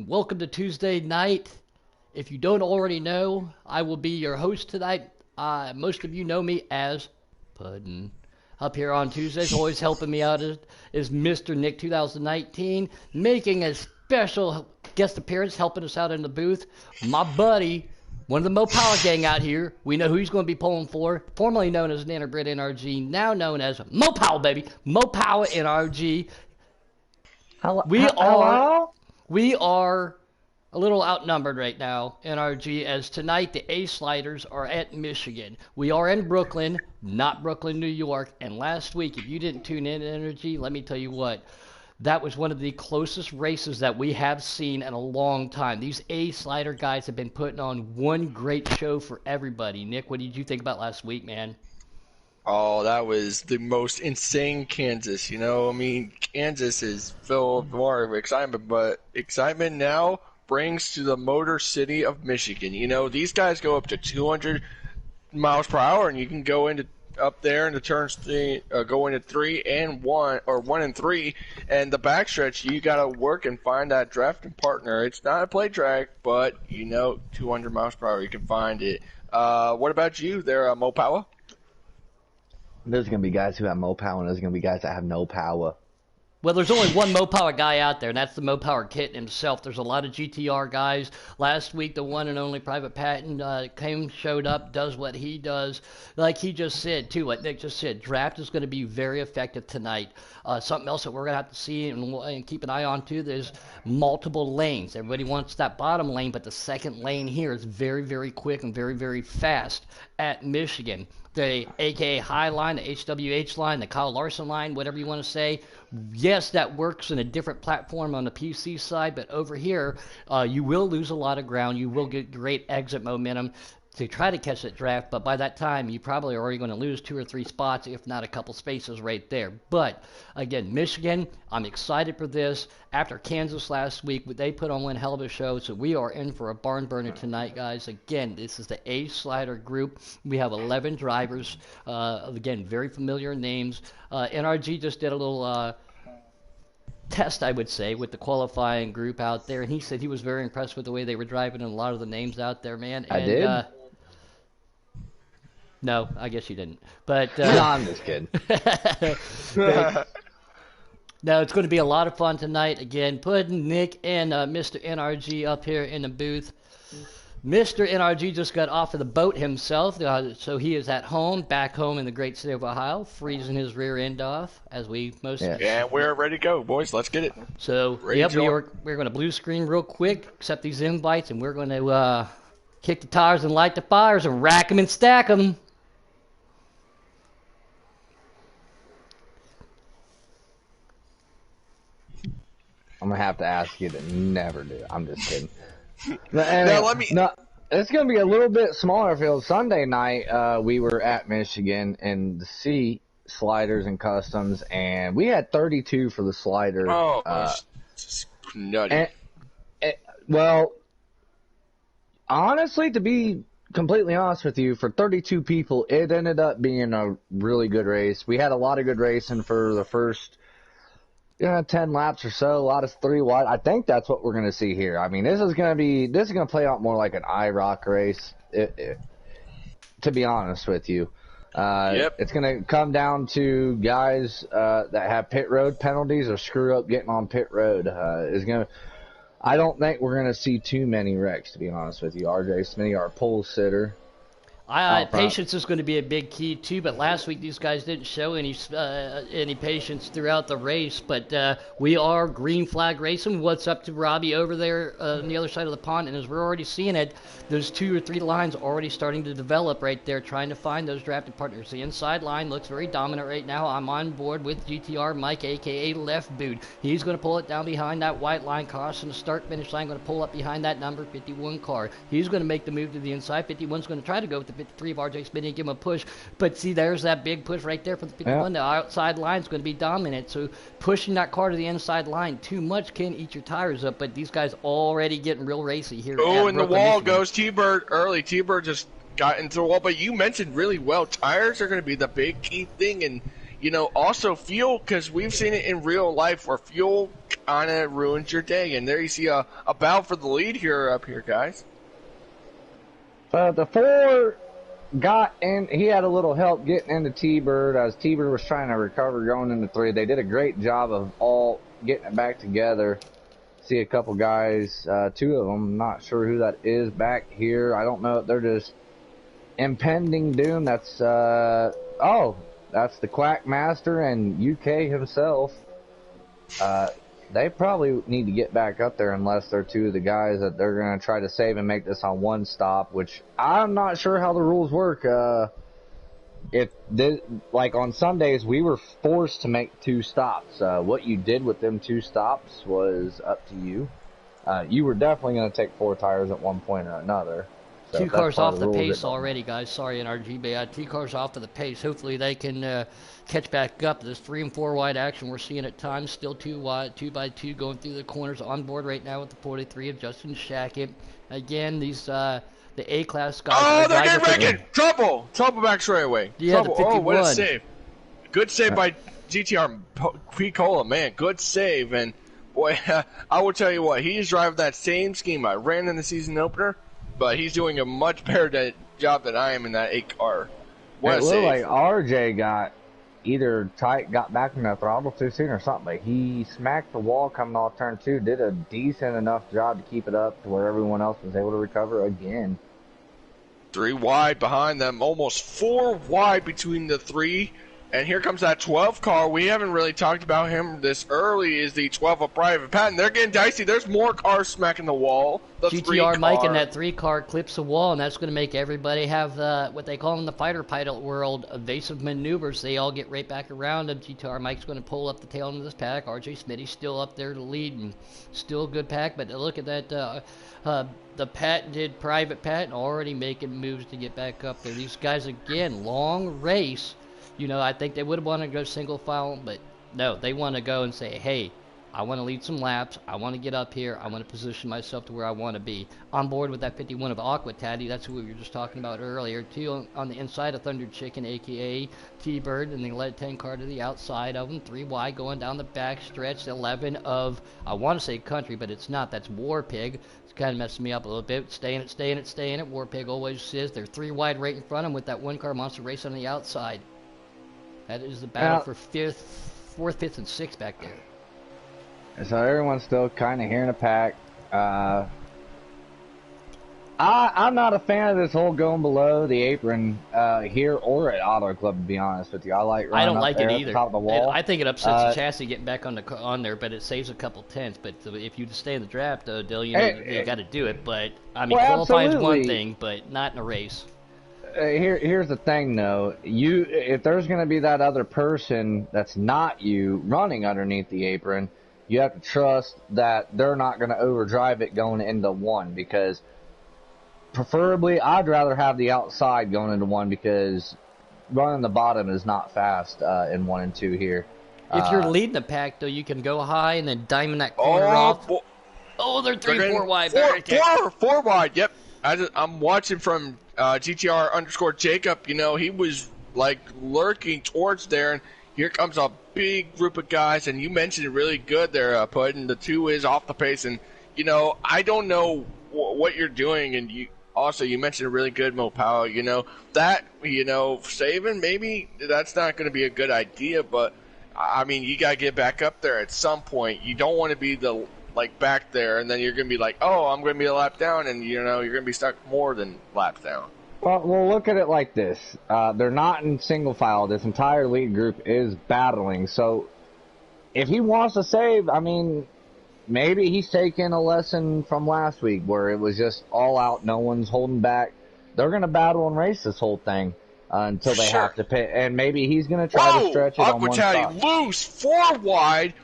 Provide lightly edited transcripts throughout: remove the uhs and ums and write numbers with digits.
and welcome to Tuesday night. If you don't already know, I will be your host tonight. Most of you know me as Puddin. Up here on Tuesdays, always helping me out is Mr. Nick 2019, making a special guest appearance, helping us out in the booth. My buddy, one of the Mo Power gang out here. We know who he's going to be pulling for. Formerly known as Nanobrit NRG, now known as Mo Power, baby. Mo Power NRG. Hello? We are a little outnumbered right now, NRG, as tonight the A Sliders are at Michigan. We are in Brooklyn, not Brooklyn, New York. And last week, if you didn't tune in, NRG, let me tell you what. That was one of the closest races that we have seen in a long time. These A Slider guys have been putting on one great show for everybody. Nick, what did you think about last week, man? Oh, that was the most insane Kansas, you know? I mean, Kansas is filled with more of excitement, but excitement now brings to the Motor City of Michigan. You know, these guys go up to 200 miles per hour, and you can go into up there in the turns, go into 3 and 1, or 1 and 3, and the backstretch, you got to work and find that drafting partner. It's not a play track, but, you know, 200 miles per hour, you can find it. What about you there, Mo Power? There's going to be guys who have Mo Power, and there's going to be guys that have no power. Well, there's only one Mo Power guy out there, and that's the Mo Power Kitten himself. There's a lot of GTR guys. Last week, the one and only Private Patton showed up, does what he does. Like he just said, too, what Nick just said, draft is going to be very effective tonight. Something else that we're going to have to see and keep an eye on, too, there's multiple lanes. Everybody wants that bottom lane, but the second lane here is very, very quick and very, very fast at Michigan. The AKA High line, the HWH line, the Kyle Larson line, whatever you want to say. Yes, that works in a different platform on the PC side, but over here, you will lose a lot of ground. You will get great exit momentum to try to catch that draft, but by that time, you probably are already going to lose 2 or 3 spots, if not a couple spaces right there. But, again, Michigan, I'm excited for this. After Kansas last week, they put on one hell of a show, so we are in for a barn burner tonight, guys. Again, this is the A Slider group. We have 11 drivers. Again, very familiar names. NRG just did a little test, I would say, with the qualifying group out there, and he said he was very impressed with the way they were driving and a lot of the names out there, man. I did? No, I guess you didn't. But no, I'm just kidding. No, it's going to be a lot of fun tonight. Again, Puddin, Nick, and Mr. NRG up here in the booth. Mr. NRG just got off of the boat himself, so he is at home, back home in the great city of Ohio, freezing his rear end off, as we most. Yeah, we're ready to go, boys. Let's get it. So, yep, we're going to blue screen real quick, accept these invites, and we're going to kick the tires and light the fires and rack them and stack them. I'm going to have to ask you to never do it. I'm just kidding. It's going to be a little bit smaller field. Sunday night, we were at Michigan and the C Sliders and Customs, and we had 32 for the slider. Oh, just nutty. Well, honestly, to be completely honest with you, for 32 people, it ended up being a really good race. We had a lot of good racing for the first 10 laps or so, a lot of 3 wide. I think that's what we're going to see here. I mean, this is going to play out more like an IROC race, to be honest with you. Yep. It's going to come down to guys that have pit road penalties or screw up getting on pit road. I don't think we're going to see too many wrecks, to be honest with you. RJ Smitty, our pole sitter. Patience is going to be a big key too, but last week these guys didn't show any patience throughout the race. But we are green flag racing. What's up to Robbie over there on the other side of the pond? And as we're already seeing it, those 2 or 3 lines already starting to develop right there, trying to find those drafted partners. The inside line looks very dominant right now. I'm on board with GTR Mike, aka Left Boot. He's going to pull it down behind that white line, crossing the start-finish line, going to pull up behind that number 51 car. He's going to make the move to the inside. 51's going to try to go with the 53 of RJ Smitty and give him a push. But see, there's that big push right there for the 51. Yeah. The outside line is going to be dominant. So pushing that car to the inside line too much can eat your tires up. But these guys already getting real racy here. Oh, and the wall goes T-Bird early. T-Bird just got into the wall. But you mentioned really well, tires are going to be the big key thing. And, also fuel, because we've seen it in real life where fuel kind of ruins your day. And there you see a battle for the lead here up here, guys. The 4 got in. He had a little help getting into T-Bird as T-Bird was trying to recover going into 3. They did a great job of all getting it back together. See a couple guys, 2 of them, not sure who that is back here. I don't know if they're just impending doom. That's that's the Quack Master and UK himself. They probably need to get back up there unless they're 2 of the guys that they're going to try to save and make this on 1 stop, which I'm not sure how the rules work. Like on Sundays, we were forced to make 2 stops. What you did with them 2 stops was up to you. You were definitely going to take 4 tires at one point or another. So 2 cars off the pace already, guys. Sorry, NRG, but 2 cars off of the pace. Hopefully they can catch back up. This 3 and 4 wide action we're seeing at times. Still 2 wide, 2 by 2 going through the corners. On board right now with the 43 of Justin Shackett. Again, these the A-class guys. Oh, they're getting wrecked! Trouble! Trouble back straight away. Yeah, Trouble. the 51. Oh, what a save. Good save by GTR Picola, man. Good save. And, boy, I will tell you what, he's driving that same scheme I ran in the season opener, but he's doing a much better job than I am in that 8 car. What a save. It looked like RJ got got back in the throttle too soon or something, but he smacked the wall coming off turn 2, did a decent enough job to keep it up to where everyone else was able to recover again. 3 wide behind them, almost 4 wide between the 3. And here comes that 12 car. We haven't really talked about him this early. Is the 12 of Private Patton? They're getting dicey. There's more cars smacking the wall. The GTR Mike in that 3 car clips the wall, and that's going to make everybody have what they call in the fighter pilot world evasive maneuvers. They all get right back around him. GTR Mike's going to pull up the tail end of this pack. RJ Smitty's still up there to lead, and still a good pack. But look at that. The patented Private Patton already making moves to get back up there. These guys, again, long race. I think they would have wanted to go single file, but no, they want to go and say, hey, I want to lead some laps. I want to get up here. I want to position myself to where I want to be. On board with that 51 of Aqua Taddy, that's who we were just talking about earlier. 2 on the inside of Thunder Chicken, a.k.a. T-Bird, and the lead 10 car to the outside of him. 3 wide going down the back stretch. 11 of, I want to say Country, but it's not. That's War Pig. It's kind of messing me up a little bit. Staying it. War Pig always says they're 3 wide right in front of him with that 1 car Monster Race on the outside. That is the battle for 4th, 5th, and 6th back there. So everyone's still kind of here in a pack. I'm not a fan of this whole going below the apron here or at Auto Club, to be honest with you. I don't like it either. Top of the wall. I think it upsets the chassis getting back on there, but it saves a couple tenths. But if you stay in the draft, Dill, you got to do it. But I mean, qualifying's one thing, but not in a race. Here's the thing, though. If there's going to be that other person that's not you running underneath the apron, you have to trust that they're not going to overdrive it going into 1, because preferably I'd rather have the outside going into 1, because running the bottom is not fast in 1 and 2 here. If you're leading the pack, though, you can go high and then diamond that corner off. They're 3, 4 wide. 4 wide, yep. I'm watching from GTR _ Jacob. He was like lurking towards there, and here comes a big group of guys. And you mentioned it really good there, Puddin'. The 2 is off the pace, and I don't know what you're doing. And you mentioned it really good, Mopao. That saving, maybe that's not going to be a good idea, but I mean, you gotta get back up there at some point. You don't want to be back there, and then you're going to be like, oh, I'm going to be a lap down, and, you're going to be stuck more than laps down. Well, look at it like this. They're not in single file. This entire lead group is battling. So if he wants to save, I mean, maybe he's taking a lesson from last week where it was just all out, no one's holding back. They're going to battle and race this whole thing until they have to pit, and maybe he's going to try to stretch it on 1 stop. Loose, 4 wide.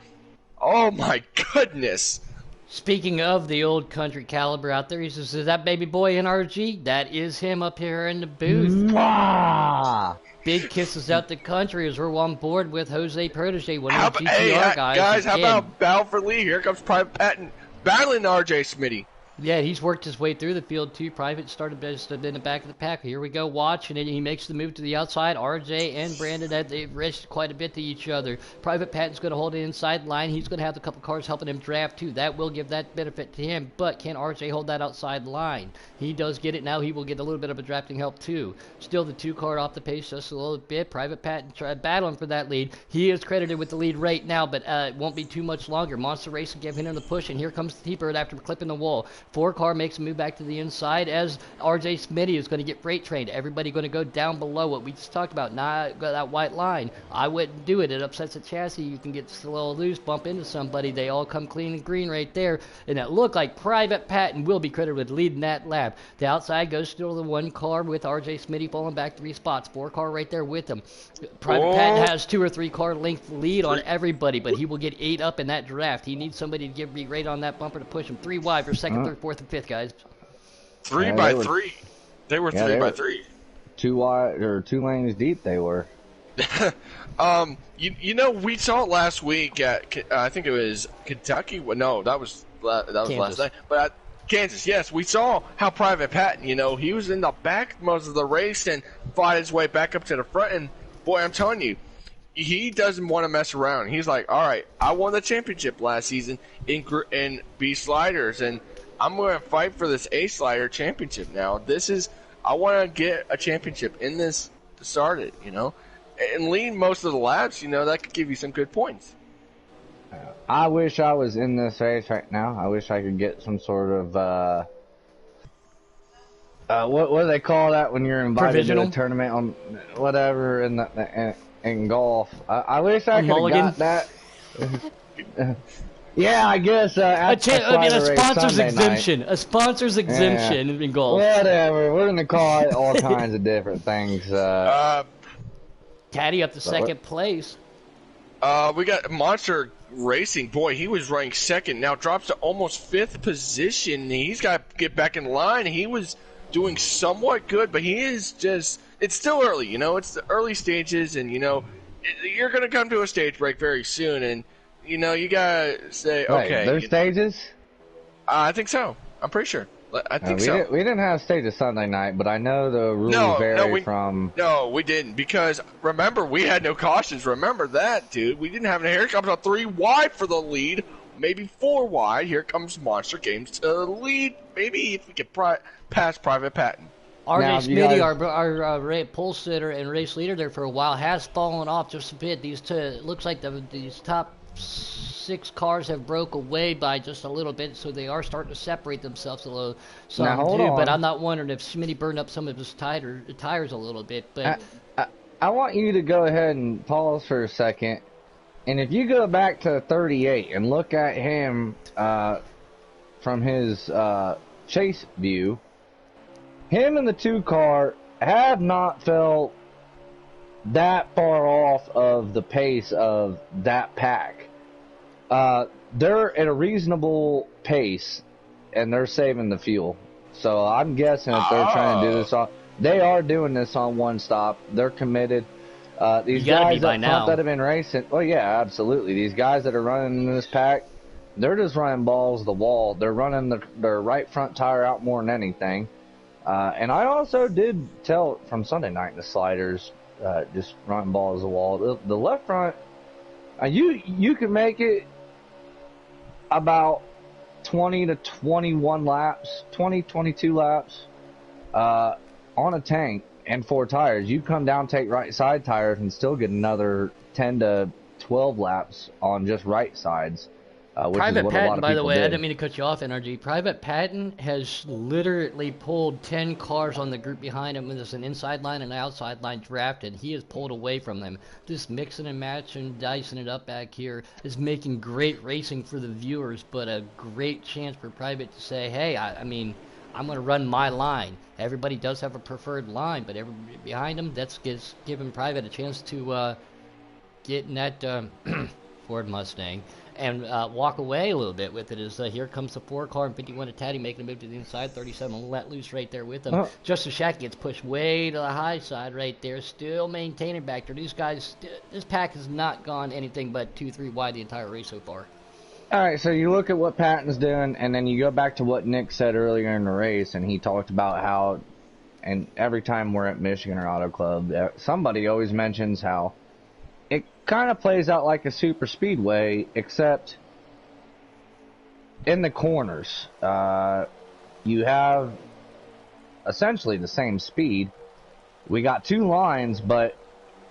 Oh, my goodness. Speaking of the old country caliber out there, he says, is that baby boy NRG? That is him up here in the booth. Mwah! Big kisses out the country as we're on board with Jose Protege, one of the GTR guys. Guys, how about battle for lead? Here comes Private Patton battling RJ Smitty. Yeah, he's worked his way through the field too. Private started just in the back of the pack. Here we go, watch, and then he makes the move to the outside. RJ and Brandon, they've raced quite a bit to each other. Private Patton's going to hold the inside line. He's going to have a couple cars helping him draft too. That will give that benefit to him. But can RJ hold that outside line? He does get it now. He will get a little bit of a drafting help too. Still the 2 car off the pace just a little bit. Private Patton battling for that lead. He is credited with the lead right now, but it won't be too much longer. Monster Racing giving him the push, and here comes the T-Bird after clipping the wall. 4 car makes a move back to the inside as RJ Smitty is going to get freight trained. Everybody going to go down below what we just talked about, not that white line. I wouldn't do it. It upsets the chassis. You can get a little loose, bump into somebody. They all come clean and green right there. And it looked like Private Patton will be credited with leading that lap. The outside goes still the 1 car with RJ Smitty falling back 3 spots. 4 car right there with him. Private Patton has 2 or 3 car length lead on everybody, but he will get 8 up in that draft. He needs somebody to be right on that bumper to push him 3 wide for second, third, fourth, and fifth, guys. 3 by 3. They were 3 by 3. 2 wide or 2 lanes deep. They were. You know, we saw it last week at I think it was Kentucky. Well, no, that was last night. But at Kansas, yes, we saw how Private Patton. You know, he was in the back most of the race and fought his way back up to the front. And boy, I'm telling you, he doesn't want to mess around. He's like, all right, I won the championship last season in B sliders, and I'm going to fight for this A slider championship now. I want to get a championship in this to start it, you know, and lead most of the laps. You know, that could give you some good points. I wish I was in this race right now. I wish I could get some sort of what do they call that when you're invited Provisional? to a tournament on whatever in golf. I wish I could have got that. Yeah, I guess A sponsor's exemption. A sponsor's exemption in golf. Whatever. We're gonna call it all kinds of different things. Caddy up to second place. We got Monster Racing. Boy, he was running second. Now drops to almost 5th position. He's got to get back in line. He was doing somewhat good, but he is just. It's still early, you know. It's the early stages, and you know, you're gonna come to a stage break very soon, and. You know, you gotta say, okay. There's stages? I think so. I'm pretty sure. I think so. We didn't have stages Sunday night, but I know the rules vary from... No, we didn't, because, remember, we had no cautions. Remember that, dude. We didn't have any. Here comes a 3 wide for the lead, maybe 4 wide. Here comes Monster Games to lead. Maybe if we can pass Private Patton. RJ Smitty, our pole sitter and race leader there for a while, has fallen off just a bit. It looks like these top 6 cars have broke away by just a little bit, so they are starting to separate themselves a little. But I'm not wondering if Smitty burned up some of his tires a little bit. But I want you to go ahead and pause for a second, and if you go back to 38 and look at him from his chase view, him and the 2 car have not felt that far off of the pace of that pack. They're at a reasonable pace, and they're saving the fuel. So I'm guessing if they're trying to do this they are doing this on one stop. They're committed. These guys that have been racing, well, yeah, absolutely. These guys that are running in this pack, they're just running balls to the wall. They're running their right front tire out more than anything. And I also did tell from Sunday night in the sliders, just running balls to the wall. The left front, you can make it about 20 to 21 laps, 22 laps on a tank and 4 tires. You come down, take right side tires, and still get another 10 to 12 laps on just right sides. Private Patton, by the way, I didn't mean to cut you off, NRG. Private Patton has literally pulled 10 cars on the group behind him. There's an inside line and an outside line draft, and he has pulled away from them. Just mixing and matching, dicing it up back here is making great racing for the viewers, but a great chance for Private to say, hey, I mean, I'm going to run my line. Everybody does have a preferred line, but everybody behind him, that's giving Private a chance to get in that Ford Mustang and walk away a little bit with it. As here comes the 4 car and 51 to Taddy making a move to the inside. 37 let loose right there with him. Justin Shack gets pushed way to the high side right there, still maintaining back there. These guys, this pack has not gone anything but 2-3 wide the entire race so far. All right, so you look at what Patton's doing, and then you go back to what Nick said earlier in the race, and he talked about how, and every time we're at Michigan or Auto Club, somebody always mentions how it kind of plays out like a super speedway, except in the corners. You have essentially the same speed. We got two lines, but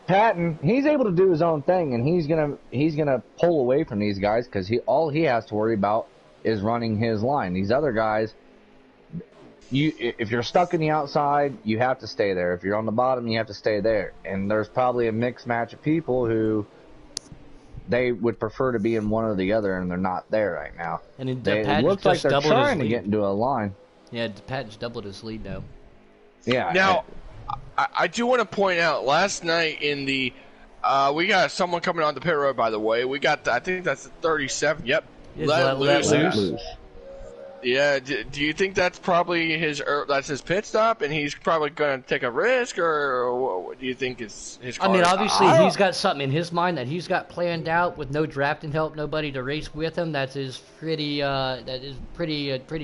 Patton, he's able to do his own thing, and he's gonna pull away from these guys because all he has to worry about is running his line. These other guys, if you're stuck in the outside, you have to stay there. If you're on the bottom, you have to stay there. And there's probably a mixed match of people who they would prefer to be in one or the other, and they're not there right now. And it looks like they're trying to get into a line. Yeah, Patton's doubled his lead now. Yeah. Now, I do want to point out, last night in the, we got someone coming on the pit road, by the way. We got, I think that's the 37. Yep. Let loose. Yeah. Do you think that's probably that's his pit stop, and he's probably going to take a risk, or what do you think is his car? I mean, obviously he's got something in his mind that he's got planned out with no drafting help, nobody to race with him. That is pretty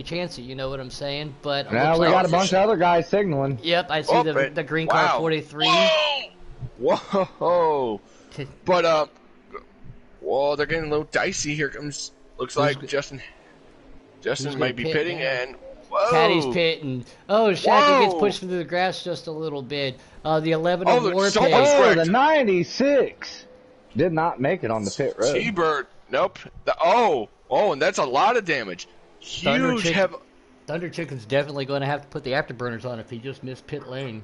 chancy. You know what I'm saying? But now we got a bunch of other guys signaling. Yep, I see the green car 43. Whoa! But whoa, they're getting a little dicey. Here comes. Looks like Justin might be pitting, and whoa! Patty's pitting. Oh, Shaggy gets pushed through the grass just a little bit. The 11 of War pit. Oh, the 96 did not make it on the pit road. T-Bird, nope. And that's a lot of damage. Huge. Thunder Chicken's definitely going to have to put the afterburners on if he just missed pit lane.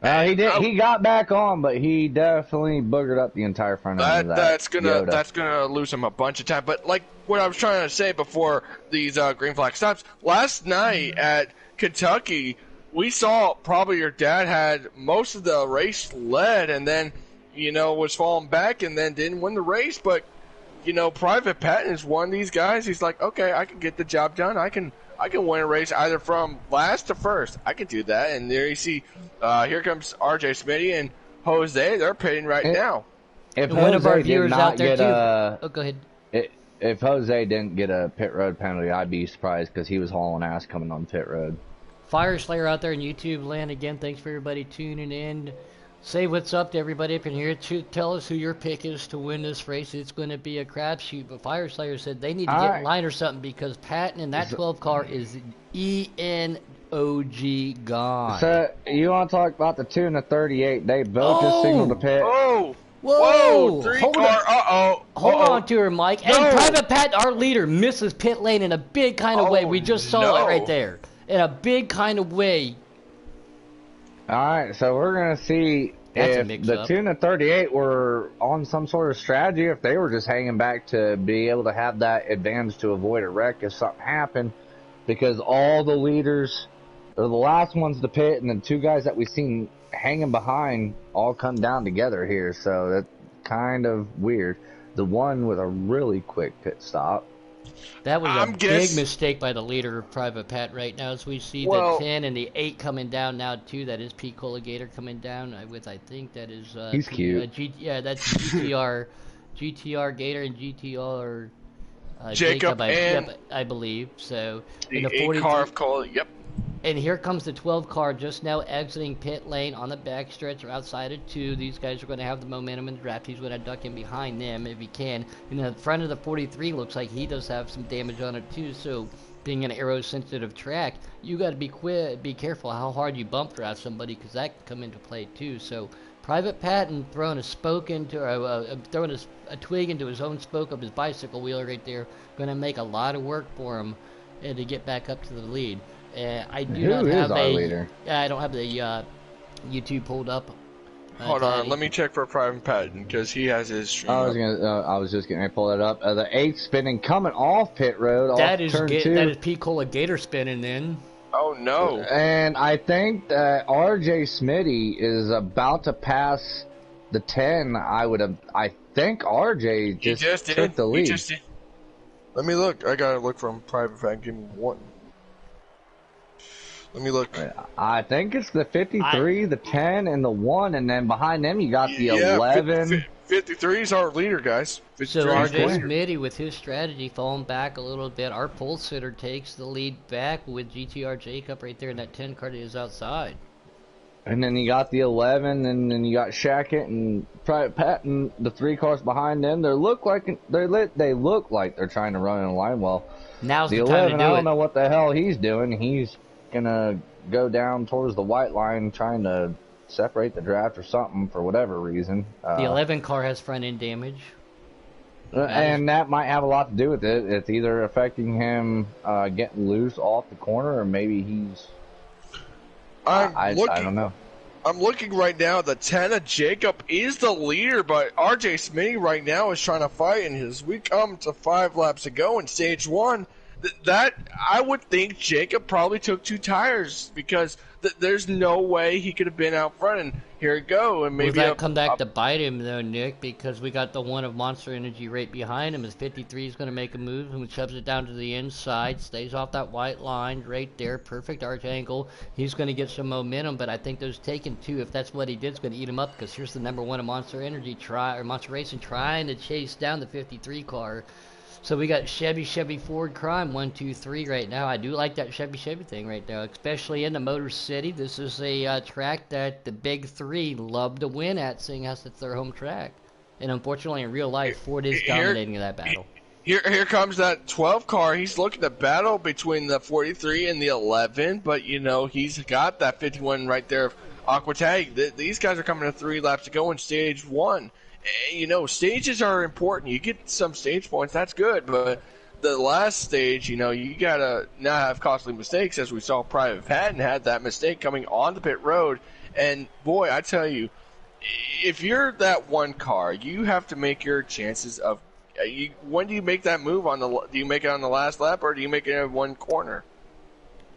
He did. He got back on, but he definitely boogered up the entire front end of that. That's gonna lose him a bunch of time. But like what I was trying to say before these green flag stops, last night at Kentucky, we saw probably your dad had most of the race led, and then was falling back, and then didn't win the race. But Private Patton is one of these guys. He's like, okay, I can get the job done. I can win a race either from last to first. I can do that. And there you see, here comes RJ Smitty and Jose. They're pitting right now. If one of our viewers out there go ahead. If Jose didn't get a pit road penalty, I'd be surprised because he was hauling ass coming on pit road. Fire Slayer out there in YouTube land again. Thanks for everybody tuning in. Say what's up to everybody up in here. Tell us who your pick is to win this race. It's going to be a crapshoot. But Fire Slayer said they need to get in line or something because Patton in that 12 car is ENOG gone. So you want to talk about the 2 and the 38? They both just signaled the pit. Whoa! Hold on to her, Mike. And Private Patton, our leader, misses pit lane in a big kind of way. We just saw it right there. In a big kind of way. Alright, so we're going to see if the 2 and the 38 were on some sort of strategy, if they were just hanging back to be able to have that advantage to avoid a wreck if something happened, because all the leaders, or the last ones to pit, and the two guys that we've seen hanging behind all come down together here, so that's kind of weird. The one with a really quick pit stop. That was a big mistake by the leader of Private Pat right now, as we see the 10 and the 8 coming down now, too. That is Pete Colligator coming down with, I think that is... He's cute. That's GTR Gator and GTR Jacob, I believe. So, the 8 car of Cole, yep. And here comes the 12 car just now exiting pit lane on the backstretch or outside of 2. These guys are going to have the momentum in the draft. He's going to duck in behind them if he can. And the front of the 43 looks like he does have some damage on it too. So being an aero-sensitive track, you got to be careful how hard you bump draft somebody because that can come into play too. So Private Patton throwing a spoke into, throwing a twig into his own spoke of his bicycle wheel right there, going to make a lot of work for him to get back up to the lead. I do not have I don't have the YouTube pulled up. Hold on, let me check for Private Patton because he has his stream. I was just going to pull that up. The 8 spinning coming off pit road. That is P. Colligator spinning then. Oh no! And I think that RJ Smitty is about to pass the 10. I think RJ just took the lead. Let me look. I gotta look from Private Patton. Give me one. Let me look. I think it's the 53, the 10, and the 1, and then behind them you got the Yeah, 11. 53 is our leader, guys. 53 So is RJ our leader. Smitty, with his strategy, falling back a little bit. Our pole sitter takes the lead back with GTR Jacob right there in that 10 car that is outside. And then you got the 11, and then you got Shackett and Private Pat, and the 3 cars behind them. They look like they're trying to run in a line well. Now's The the time 11, to I do don't it. know what the hell he's doing. He's gonna go down towards the white line, trying to separate the draft or something for whatever reason. The 11 car has front end damage. And that might have a lot to do with it. It's either affecting him getting loose off the corner, or maybe he's. I don't know. I'm looking right now. The 10 of Jacob is the leader, but RJ Smitty right now is trying to fight. And as we come to 5 laps to go in stage 1, that I would think Jacob probably took 2 tires because there's no way he could have been out front. And here it go. And maybe Will that come back to bite him though, Nick? Because we got the 1 of Monster Energy right behind him. As 53 is going to make a move and shoves it down to the inside, stays off that white line right there, perfect arch angle. He's going to get some momentum, but I think those taken 2, if that's what he did, is going to eat him up. Because here's the number 1 of Monster Energy Monster Racing trying to chase down the 53 car. So we got Chevy, Ford, Crime, 1, 2, 3 right now. I do like that Chevy thing right now, especially in the Motor City. This is a track that the Big 3 love to win at, seeing as it's their home track. And unfortunately, in real life, Ford is dominating that battle. Here comes that 12 car. He's looking to battle between the 43 and the 11, but, you know, he's got that 51 right there of Aqua Tag. These guys are coming to 3 laps to go in stage 1. You know, stages are important. You get some stage points, that's good, but the last stage, you know, you gotta not have costly mistakes, as we saw Private Patton had that mistake coming on the pit road. And boy, I tell you, if you're that 1 car, you have to make your chances of. When do you make that move on the? Do you make it on the last lap, or do you make it in 1 corner?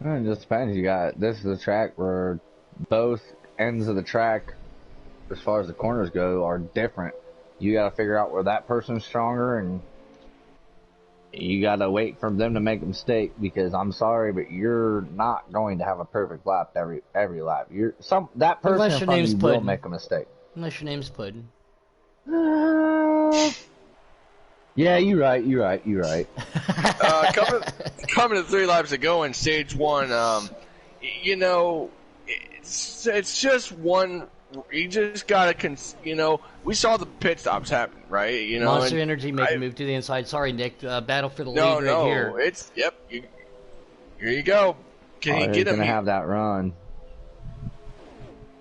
It just depends. This is a track where both ends of the track, as far as the corners go, are different. You got to figure out where that person's stronger, and you got to wait for them to make a mistake, because I'm sorry, but you're not going to have a perfect lap every lap. That person Unless in your front of name's you will Puddin'. make a mistake. Unless your name's Puddin'. Yeah, you're right. Coming to 3 laps to go in stage 1, you know, it's just one. You just gotta, you know, we saw the pit stops happen, right? You know, Monster Energy make a move to the inside. Sorry, Nick. Battle for the lead right here. It's here you go. Can he get him? Gonna have that run.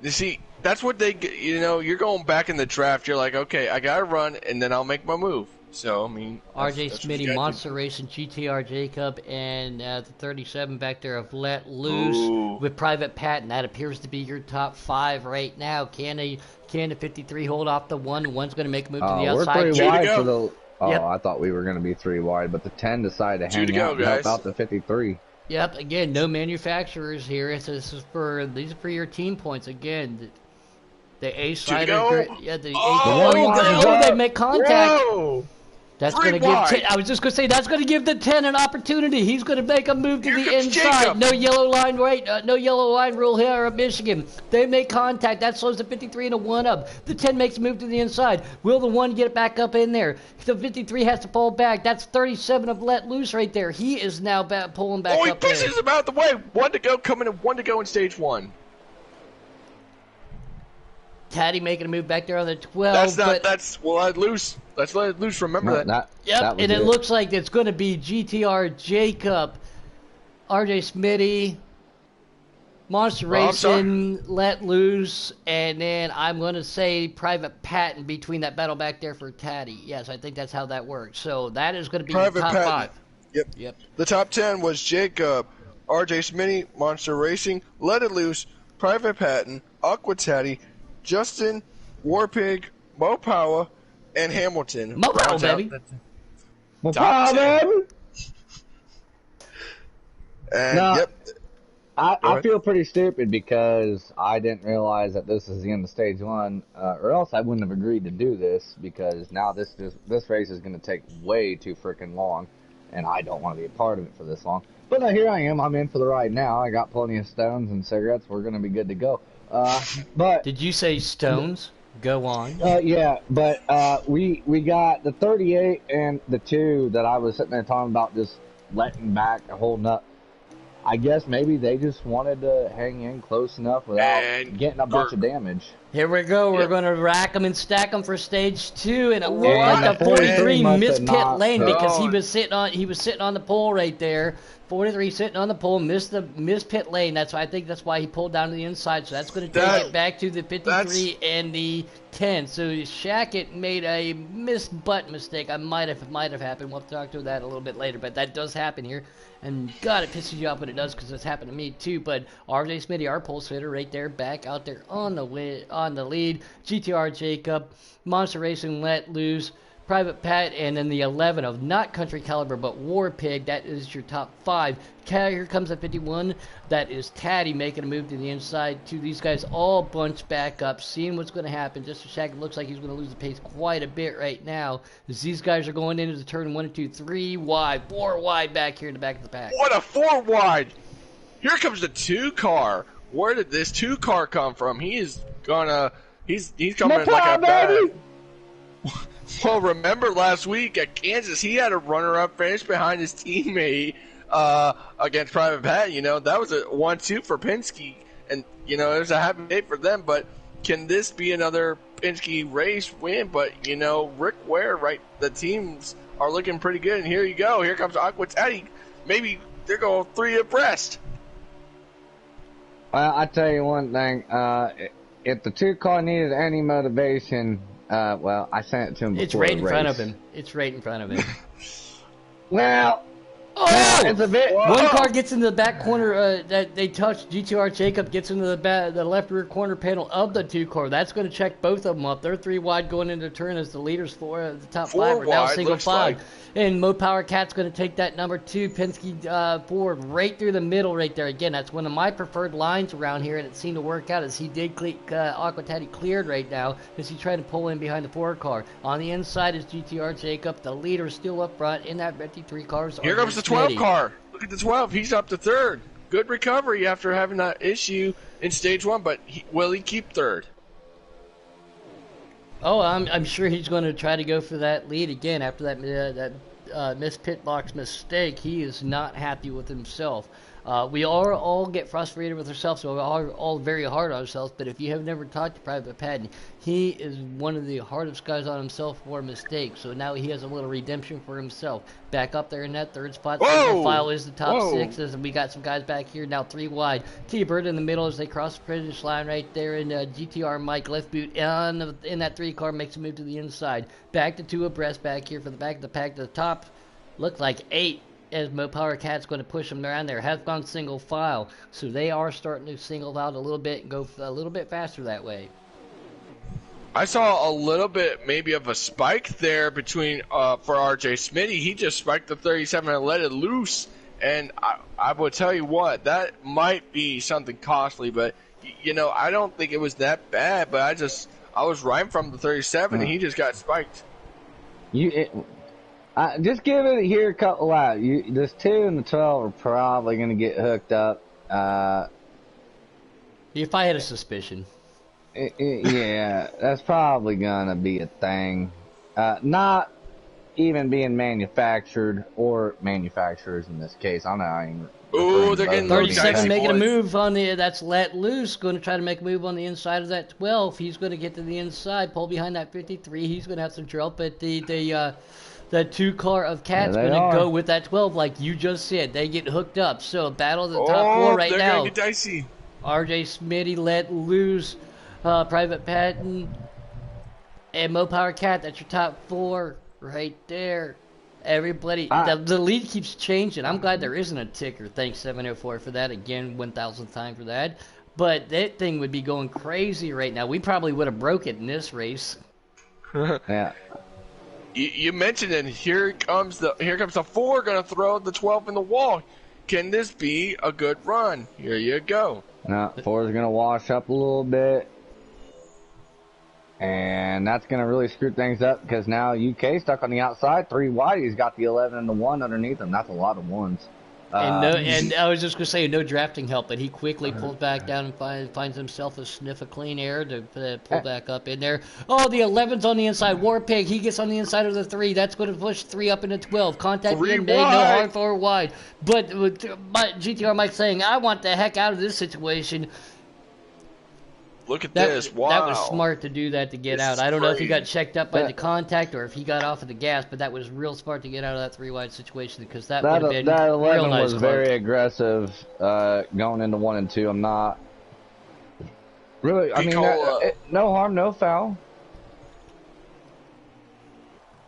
You see, that's what they. You know, you're going back in the draft. You're like, okay, I gotta run, and then I'll make my move. So, I mean, RJ Smitty, Monster Racing, GTR Jacob, and the 37 back there of Let Loose with Private Patton. That appears to be your top 5 right now. Can the 53 hold off the 1? One's going to make a move to the outside. We're 3 wide for the. Oh, Yep. I thought we were going to be 3 wide, but the 10 decided to 2 to hang go, out and help guys. out the 53. Yep. Again, no manufacturers here. These are for your team points. Again, the A side. Yeah, the they make contact. Whoa. That's going to give. I was just going to say that's going to give the 10 an opportunity. He's going to make a move to the inside. Jacob. No yellow line no yellow line rule here at Michigan. They make contact. That slows the 53 into 1 up. The 10 makes a move to the inside. Will the 1 get it back up in there? The 53 has to pull back. That's 37 of Let Loose right there. He is now pulling back up. He pushes him out the way. 1 to go, coming in 1 to go in stage 1. Taddy making a move back there on the 12. Let Loose. Let's let Loose remember that. Yep, and it looks like it's going to be GTR Jacob, RJ Smitty, Monster Racing, Let Loose, and then I'm going to say Private Patton between that battle back there for Taddy. Yes, I think that's how that works. So that is going to be the top 5. Yep. The top 10 was Jacob, RJ Smitty, Monster Racing, Let It Loose, Private Patton, Aqua Taddy, Justin, Warpig, Mo Power, and Hamilton. Mo Power, baby. Mo Power, baby. And I feel pretty stupid because I didn't realize that this is the end of stage 1, or else I wouldn't have agreed to do this, because now this race is going to take way too freaking long, and I don't want to be a part of it for this long. But here I am. I'm in for the ride now. I got plenty of stones and cigarettes. We're gonna be good to go. But Did you say stones? Go on. yeah, but we got the 38 and the 2 that I was sitting there talking about, just letting back, holding up. I guess maybe they just wanted to hang in close enough without And getting a bunch of damage. Here we go. We're Yep. going to rack them and stack them for stage 2, and it looked And like the a 43 must missed have pit not- lane because he Oh. was sitting on the pole right there. 43 sitting on the pole, missed pit lane. That's why I think that's why he pulled down to the inside. So that's going to take That- it back to the 53 and the 10. So Shackett made a missed butt mistake. I might have happened. We'll talk to that a little bit later, but that does happen here. And God, it pisses you off when it does because it's happened to me too. But RJ Smitty, our pole sitter, right there, back out there on the lead. GTR Jacob, Monster Racing let loose, Private Pat, and then the 11 of not Country Caliber but War Pig. That is your top 5. Here comes the 51. That is Taddy making a move to the inside. To these guys all bunched back up, seeing what's going to happen. Just a Shack, it looks like he's going to lose the pace quite a bit right now, as these guys are going into the turn 1 and 2, 3 wide, 4 wide back here in the back of the pack. What a 4 wide! Here comes the 2 car. Where did this 2 car come from? He's coming like a baby! Well, remember last week at Kansas, he had a runner-up finish behind his teammate against Private Pat. You know, that was a 1-2 for Penske, and you know it was a happy day for them. But can this be another Penske race win? But you know, Rick Ware, right? The teams are looking pretty good, and here you go. Here comes Aqua Teddy. Maybe they're going 3 abreast. Well, I tell you one thing. If the 2 car needed any motivation, well, I sent it to him before It's right in the front race. of him. It's right in front of him. Well, Oh! it's a bit. One car gets into the back corner that they touched. GTR Jacob gets into the left rear corner panel of the 2 car. That's going to check both of them up. They're 3 wide going into turn as the leaders for the top 4 5 are now wide, single looks 5. like. And Mo Power Cat's going to take that number 2 Penske Ford right through the middle right there. Again, that's one of my preferred lines around here, and it seemed to work out as he did Aquatati cleared right now as he's trying to pull in behind the 4 car. On the inside is GTR Jacob. The leader still up front in that 53 cars. Here comes the 12 car. Look at the 12. He's up to 3rd. Good recovery after having that issue in stage 1, but will he keep 3rd? Oh, I'm sure he's going to try to go for that lead again after that missed pit box mistake. He is not happy with himself. We all get frustrated with ourselves, so we are all very hard on ourselves. But if you have never talked to Private Patton, he is one of the hardest guys on himself for mistakes. So now he has a little redemption for himself. Back up there in that 3rd spot. Single file is the top 6. As we got some guys back here now 3 wide. T-Bird in the middle as they cross the finish line right there. And GTR Mike left boot in that 3 car makes a move to the inside. Back to 2 abreast back here for the back of the pack. The top looked like 8. As Mo Power Cat's going to push them around there, have gone single file, so they are starting to single out a little bit and go a little bit faster that way. I saw a little bit maybe of a spike there between for RJ Smitty. He just spiked the 37 and let it loose, and I will tell you what, that might be something costly, but you know I don't think it was that bad. But I was right from the 37 and he just got spiked. Just give it here a couple out. This 2 and the 12 are probably going to get hooked up. If I had a suspicion. Yeah, that's probably going to be a thing. Not even being manufactured or manufacturers in this case. I don't know. I ain't Ooh, they're getting 37 dicey, making a boys. move on that's let loose. Going to try to make a move on the inside of that 12. He's going to get to the inside, pull behind that 53. He's going to have some trouble, but the 2 car of Cat's Yeah, they going to are. go with that 12, like you just said. They get hooked up. So battle of the top 4 right they're now. gonna get dicey. RJ Smitty let loose, Private Patton, and Mo Power Cat. That's your top 4 right there. Everybody, the lead keeps changing. I'm glad there isn't a ticker. Thanks 704 for that. Again, 1,000th time for that. But that thing would be going crazy right now. We probably would have broke it in this race. Yeah. You mentioned it. Here comes the 4 going to throw the 12 in the wall. Can this be a good run? Here you go. No, 4 is going to wash up a little bit. And that's going to really screw things up because now UK stuck on the outside. 3 wide. He's got the 11 and the 1 underneath him. That's a lot of ones. And no, and I was just gonna say no drafting help, but he quickly pulls back down and finds himself a sniff of clean air to pull back up in there. Oh, the 11's on the inside. War Pig, he gets on the inside of the 3. That's going to push 3 up into 12. Contact Three being made, no wide. hard forward wide. But with GTR Mike saying, I want the heck out of this situation. Look at this. Wow. That was smart to do that to get This out. is I don't know if he great. got checked up by the contact or if he got off of the gas, but that was real smart to get out of that 3-wide situation because that would have been that 11 real nice. was very aggressive going into 1 and 2. I'm not really. I mean, no harm, no foul.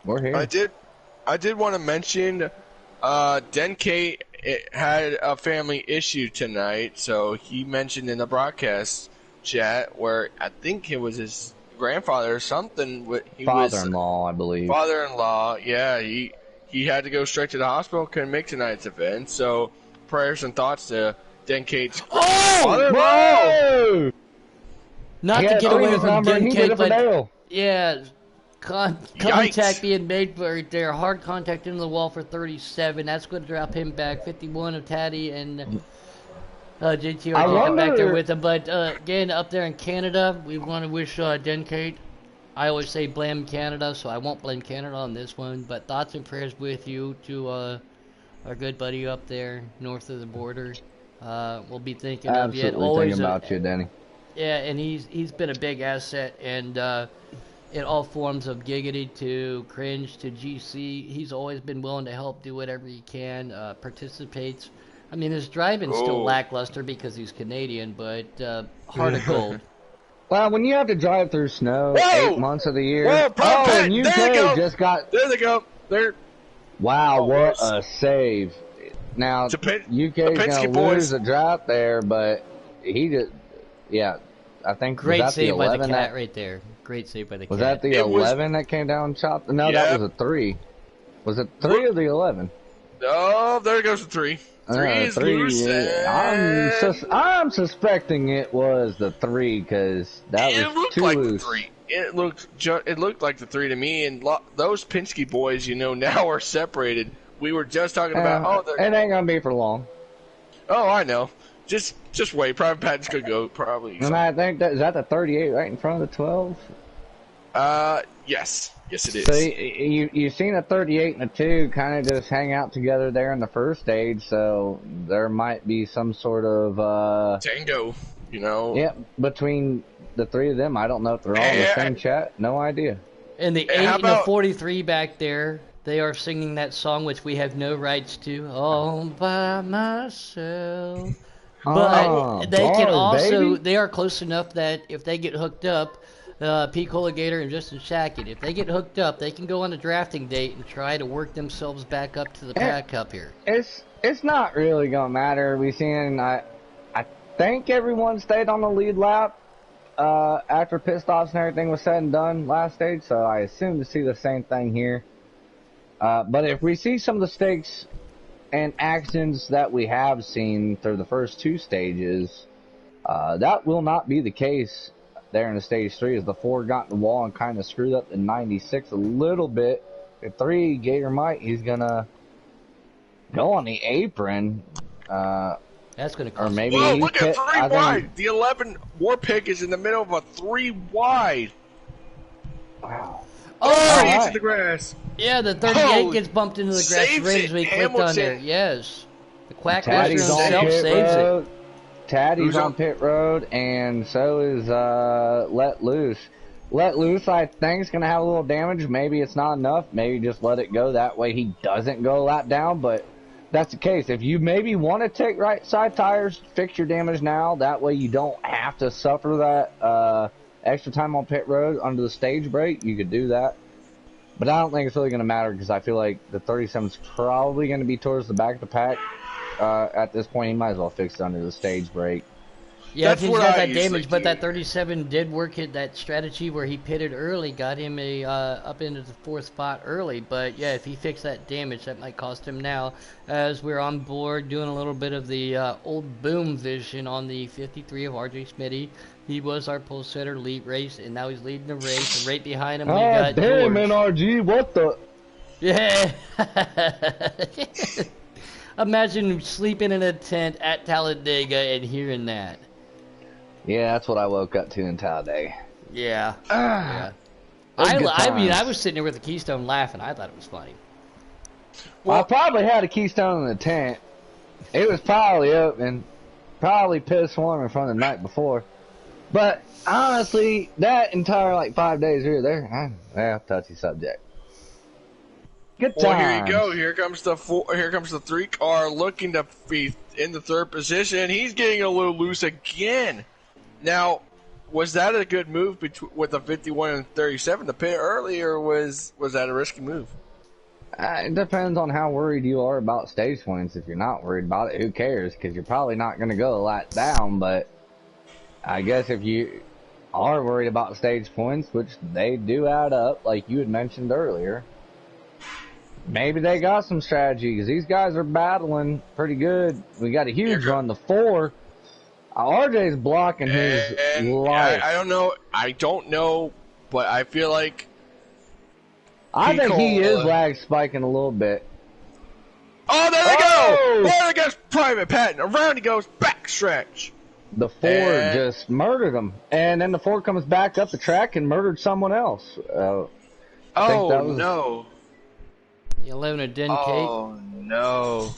We're here. I did want to mention, Denkate had a family issue tonight, so he mentioned in the broadcast chat where I think it was his grandfather or something. Father-in-law, I believe. Father-in-law, yeah, he had to go straight to the hospital. Couldn't make tonight's event, so prayers and thoughts to Denkate's Whoa! Not to get away from Denkate, but Dale. yeah, contact being made right there. Hard contact into the wall for 37. That's going to drop him back. 51 of Taddy and JTR getting back there with him. But again, up there in Canada, we want to wish Denkate. I always say blame Canada, so I won't blame Canada on this one. But thoughts and prayers with you to our good buddy up there north of the border. We'll be thinking of you. Always thinking about you, Danny. Yeah, and he's been a big asset, and in all forms of Giggity to Cringe to GC, he's always been willing to help, do whatever he can, participates. I mean, his driving's still lackluster because he's Canadian, but heart of gold. Well, when you have to drive through snow 8 months of the year, and UK just got. There they go. There. Wow, what a save! Now UK's gonna lose a drop there, but he just, I think great was that save the by the cat right there. Great save by the cat. Was that the 11 that came down and chopped? No, that was a 3. Was it 3 or the 11? Oh, there goes the 3. 3 is loose. Yeah. I'm suspecting it was the 3 because that was too loose. The 3. It looked like the 3 to me, and those Penske boys, now are separated. We were just talking about. It ain't gonna be for long. Oh, I know. Just wait. Private Patton's gonna go probably. And I think is that the 38 right in front of the 12. Yes, it is. So you've seen a 38 and a 2 kind of just hang out together there in the first stage, so there might be some sort of tango, Yeah, between the 3 of them. I don't know if they're all in the same chat. No idea. And the 8 and the 43 back there, they are singing that song which we have no rights to. All by myself. But they can also, they are close enough that if they get hooked up, P. Colligator and Justin Shackett, if they get hooked up, they can go on a drafting date and try to work themselves back up to the pack up here. It's not really gonna matter. We seen I think everyone stayed on the lead lap after pit stops and everything was said and done last stage, so I assume to see the same thing here. But if we see some of the stakes and actions that we have seen through the first 2 stages, that will not be the case there in the stage 3, as the 4 got in the wall and kind of screwed up the 96 a little bit. The 3, Gator Mike, he's gonna go on the apron. That's gonna cost. Or maybe look at 3 wide. The 11 War Pig is in the middle of a 3 wide. Wow. Oh, he hits the grass. Yeah, the 38 gets bumped into the grass right as we clicked on there. Yes. The Quack Master himself saves it. Taddy's on pit road, and so is Let Loose. Let Loose, I think, is going to have a little damage. Maybe it's not enough. Maybe just let it go. That way he doesn't go a lap down, but that's the case. If you maybe want to take right side tires, fix your damage now. That way you don't have to suffer that extra time on pit road under the stage break. You could do that. But I don't think it's really going to matter because I feel like the 37's probably going to be towards the back of the pack. At this point, he might as well fix it under the stage break. Yeah, if he's got that damage, but that 37 did work that strategy where he pitted early, got him up into the 4th spot early. But yeah, if he fixed that damage, that might cost him now. As we're on board doing a little bit of the old boom vision on the 53 of RJ Smitty. He was our pole setter lead race, and now he's leading the race. And right behind him, we got damn, George. NRG, what the? Yeah. Imagine sleeping in a tent at Talladega and hearing that. Yeah, that's what I woke up to in Talladega. Yeah. Ah, Yeah. those good I mean, I times. was sitting there with the Keystone laughing. I thought it was funny. I Well, probably had a Keystone in the tent. It was probably open. Probably piss warming from the night before. But honestly, that entire like 5 days we were there, well, touchy subject. Good well, here you times. go. Here comes the Here comes the 3 car looking to be in the 3rd position. He's getting a little loose again. Now, was that a good move with the 51 and 37 to pit early, or was that a risky move? It depends on how worried you are about stage points. If you're not worried about it, who cares? Because you're probably not going to go a lot down. But I guess if you are worried about stage points, which they do add up, like you had mentioned earlier, maybe they got some strategy because these guys are battling pretty good. We got a huge run to 4. RJ's blocking his And life. I don't know. I don't know, but I feel like I think he is Picola- lag spiking a little bit. Oh, there they Oh! go! There goes Private Patton. Around he goes, backstretch. The Ford just murdered him, and then the Ford comes back up the track and murdered someone else. Oh, that was- no. You living a den cake? Oh, no.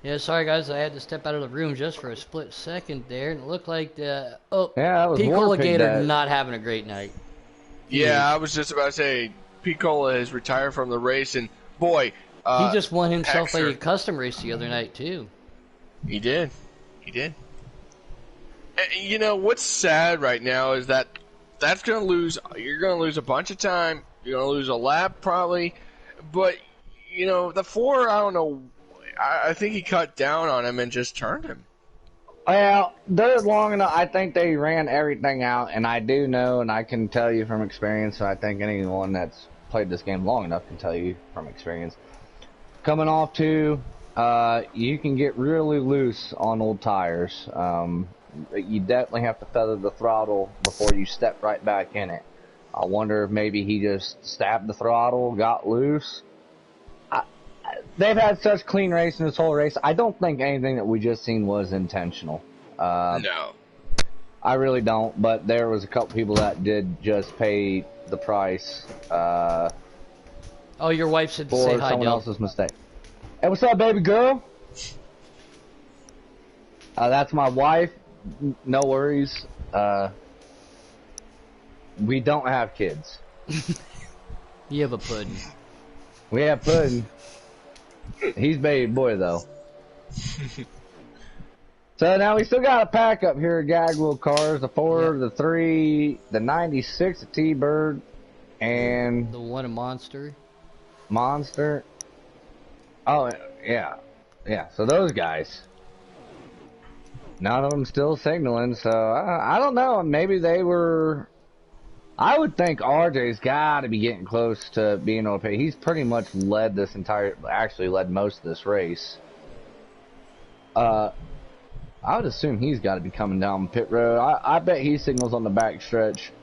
Yeah, sorry guys, I had to step out of the room just for a split second there, and it looked like the Yeah, that was Picola War Pig Gator that- not having a great night. Yeah, I was just about to say, Picola has retired from the race, and boy, He just won himself Hexer. a custom race the other night too. He did. He did. And, you know, what's sad right now is that's going to lose, you're going to lose a bunch of time, you're going to lose a lap probably, but, you know, the 4, I don't know, I think he cut down on him and just turned him. Well, they're long enough. I think they ran everything out, and I do know, and I can tell you from experience, so I think anyone that's played this game long enough can tell you from experience. Coming off 2, you can get really loose on old tires. You definitely have to feather the throttle before you step right back in it. I wonder if maybe he just stabbed the throttle, got loose. They've had such clean racing this whole race. I don't think anything that we just seen was intentional. No. I really don't, but there was a couple people that did just pay the price Oh, your wife said to for say hi, someone Del. else's mistake. Hey, what's up, baby girl? That's my wife. No worries. We don't have kids. You have a pudding. We have Puddin'. He's baby boy, though. So now we still got a pack up here of Gagwell cars. The 4, the 3, the 96, the T-Bird, and The one a monster. Monster. Oh, yeah. Yeah, so those guys. None of them still signaling, so I don't know. Maybe they were... I would think RJ's got to be getting close to being able to pay. He's pretty much led this actually led most of this race. I would assume he's got to be coming down pit road. I bet he signals on the back stretch.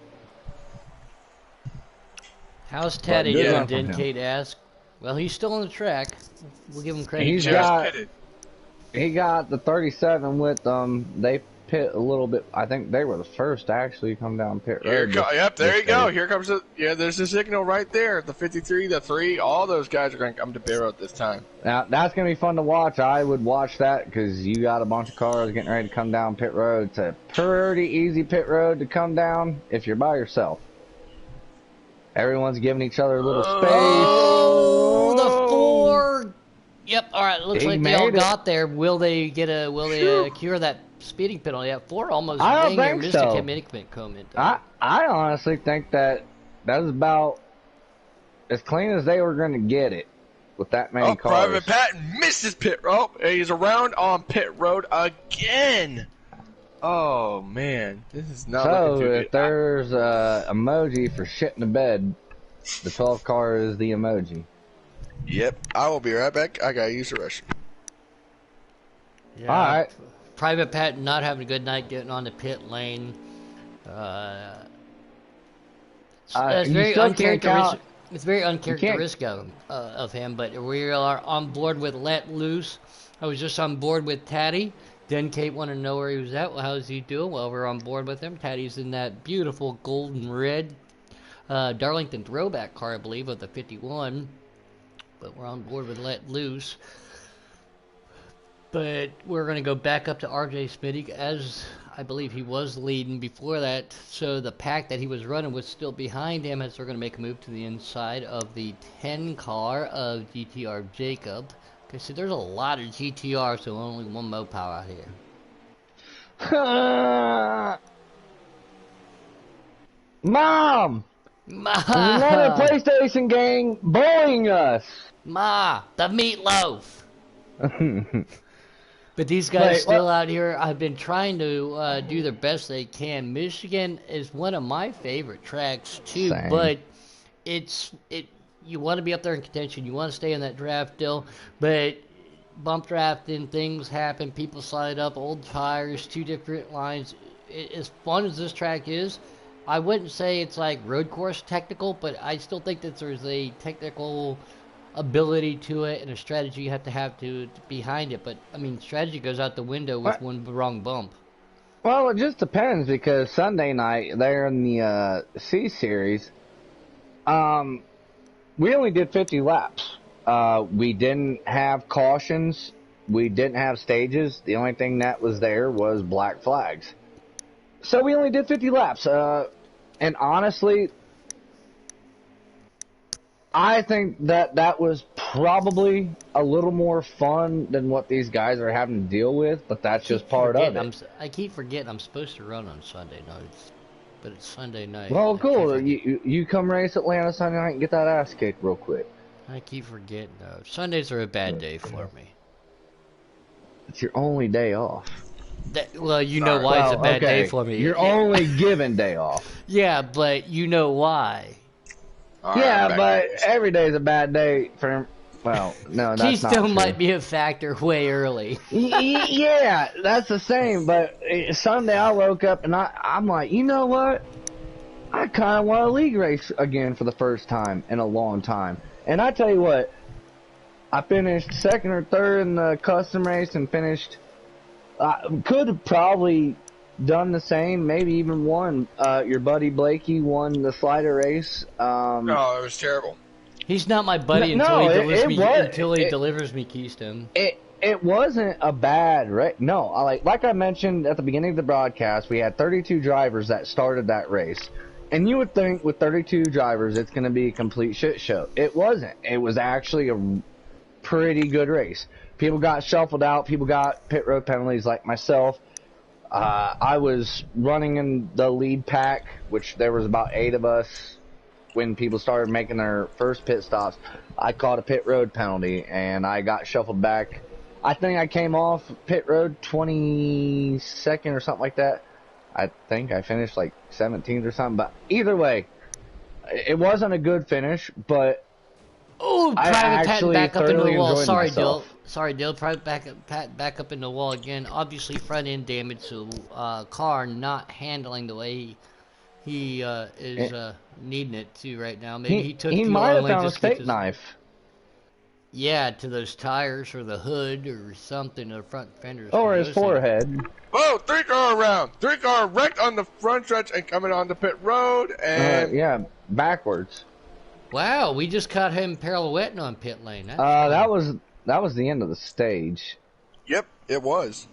How's Teddy good doing? run from Did him. Kate ask? Well, he's still on the track. We'll give him credit. He's for Just that. got- pitted. He got the 37 with them. They pit a little bit. I think they were the first to actually come down pit road. Yep, there this you go. day. Here comes there's the signal right there. The 53, the 3, all those guys are going to come to pit road this time. Now, that's going to be fun to watch. I would watch that because you got a bunch of cars getting ready to come down pit road. It's a pretty easy pit road to come down if you're by yourself. Everyone's giving each other a little space. Oh, the 4. Yep. All right. Looks He like they all made it. got there. Will they cure that speeding penalty? Yeah, 4 almost I don't dang near think missed so. a commitment comment. I honestly think that was about as clean as they were going to get it with that many Oh, cars. Private Patton misses pit road. He's around on pit road again. Oh, man. This is not So looking too if good. there's a emoji for shit in the bed, the 12 car is the emoji. Yep, I will be right back. I got to use the restroom. Yeah. All right. Private Pat not having a good night getting on the pit lane. It's You very still can't count- uncharacteristic. It's very uncharacteristic of him, but we are on board with let loose. I was just on board with Taddy. Then Kate wanted to know where he was at. Well, how's he doing? Well, we're on board with him. Taddy's in that beautiful golden red Darlington throwback car, I believe, of the 51. But we're on board with Let Loose. But we're going to go back up to RJ Smitty, as I believe he was leading before that. So the pack that he was running was still behind him, as they're going to make a move to the inside of the 10 car of GTR Jacob. Okay, so there's a lot of GTR, so only one Mopar out here. Mom! Ma! Another PlayStation gang bullying us! Ma! The meatloaf! But these guys Wait, still what? out here. I've been trying to do the best they can. Michigan is one of my favorite tracks too, Same. but you want to be up there in contention. You want to stay in that draft deal, but bump drafting, things happen. People slide up, old tires, two different lines. As fun as this track is, I wouldn't say it's like road course technical, but I still think that there's a technical ability to it and a strategy you have to behind it. But I mean, strategy goes out the window with What? one wrong bump. Well, it just depends, because Sunday night, there in the C Series, we only did 50 laps. We didn't have cautions. We didn't have stages. The only thing that was there was black flags. So we only did 50 laps. And honestly, I think that was probably a little more fun than what these guys are having to deal with, but that's just part of it. I keep forgetting I'm supposed to run on Sunday nights, but it's Sunday night. Well, I cool. keep You come race Atlanta Sunday night and get that ass kicked real quick. I keep forgetting though. Sundays are a bad day for me. It's your only day off. Well, you know why it's a bad day for me. You're only given day off. Yeah, but you know why. Yeah, but every day is a bad day for him. Well, no, that's not Keystone true. might be a factor way early. Yeah, that's the same. But Sunday I woke up and I'm like, you know what? I kind of want a league race again for the first time in a long time. And I tell you what, I finished second or third in the custom race and finished. Could have probably done the same, maybe even won. Your buddy Blakey won the slider race. No, it was terrible. He's not my buddy until he delivers me Keystone. It wasn't a bad race. No, like I mentioned at the beginning of the broadcast, we had 32 drivers that started that race. And you would think with 32 drivers, it's going to be a complete shit show. It wasn't. It was actually a pretty good race. People got shuffled out. People got pit road penalties like myself. I was running in the lead pack, which there was about 8 of us when people started making their first pit stops. I caught a pit road penalty, and I got shuffled back. I think I came off pit road 22nd or something like that. I think I finished like 17th or something. But either way, it wasn't a good finish, but Oh, I private actually patent back up into the thoroughly wall. enjoyed Sorry, myself. Dill. Sorry, Dill. Private back up in the wall again. Obviously, front end damage, so car not handling the way he is needing it to right now. Maybe he took he too might have long found a just to get steak knife. Yeah, to those tires or the hood or something, or the front fenders. Or Those his things. forehead. Oh, 3-car around. 3-car wrecked on the front stretch and coming on the pit road. And Yeah, backwards. Wow, we just caught him pirouetting on pit lane. That's cool. That was the end of the stage. Yep, it was.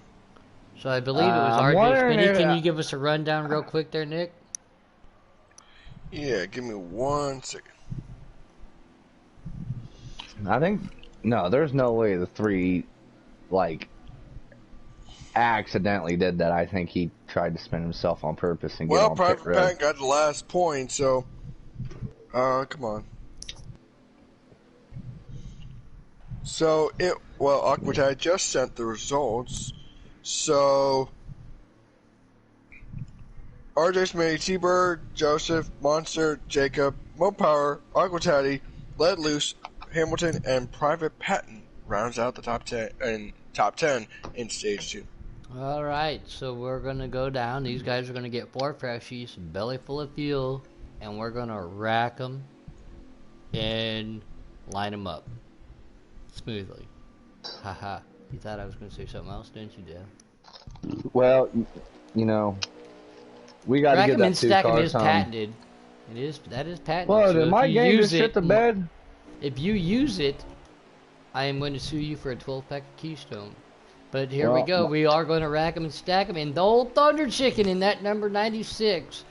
So I believe it was I'm RJ wondering Smitty. if- Can you give us a rundown real quick there, Nick? Yeah, give me 1 second. I think no, there's no way the 3 accidentally did that. I think he tried to spin himself on purpose and get Well, on Private pit road. Pat got the last point, so come on. So Aquatai just sent the results. So RJ Smitty, T-Bird, Joseph, Monster, Jacob, Mo Power, Aquatati, Let Loose, Hamilton, and Private Patton rounds out the top 10 in stage 2. All right, so we're gonna go down. These guys are gonna get 4 freshies, belly full of fuel, and we're gonna rack them and line them up smoothly. Haha. You thought I was going to say something else, didn't you, Dale? Well, you know, we got to get Rack'em and that two Stack'em cars is home. patented. That is patented. Well, So did my game just shit the bed? if you use it, I am going to sue you for a 12-pack of Keystone. But here we go. We are going to rack 'em and stack 'em. And the old Thunder Chicken in that number 96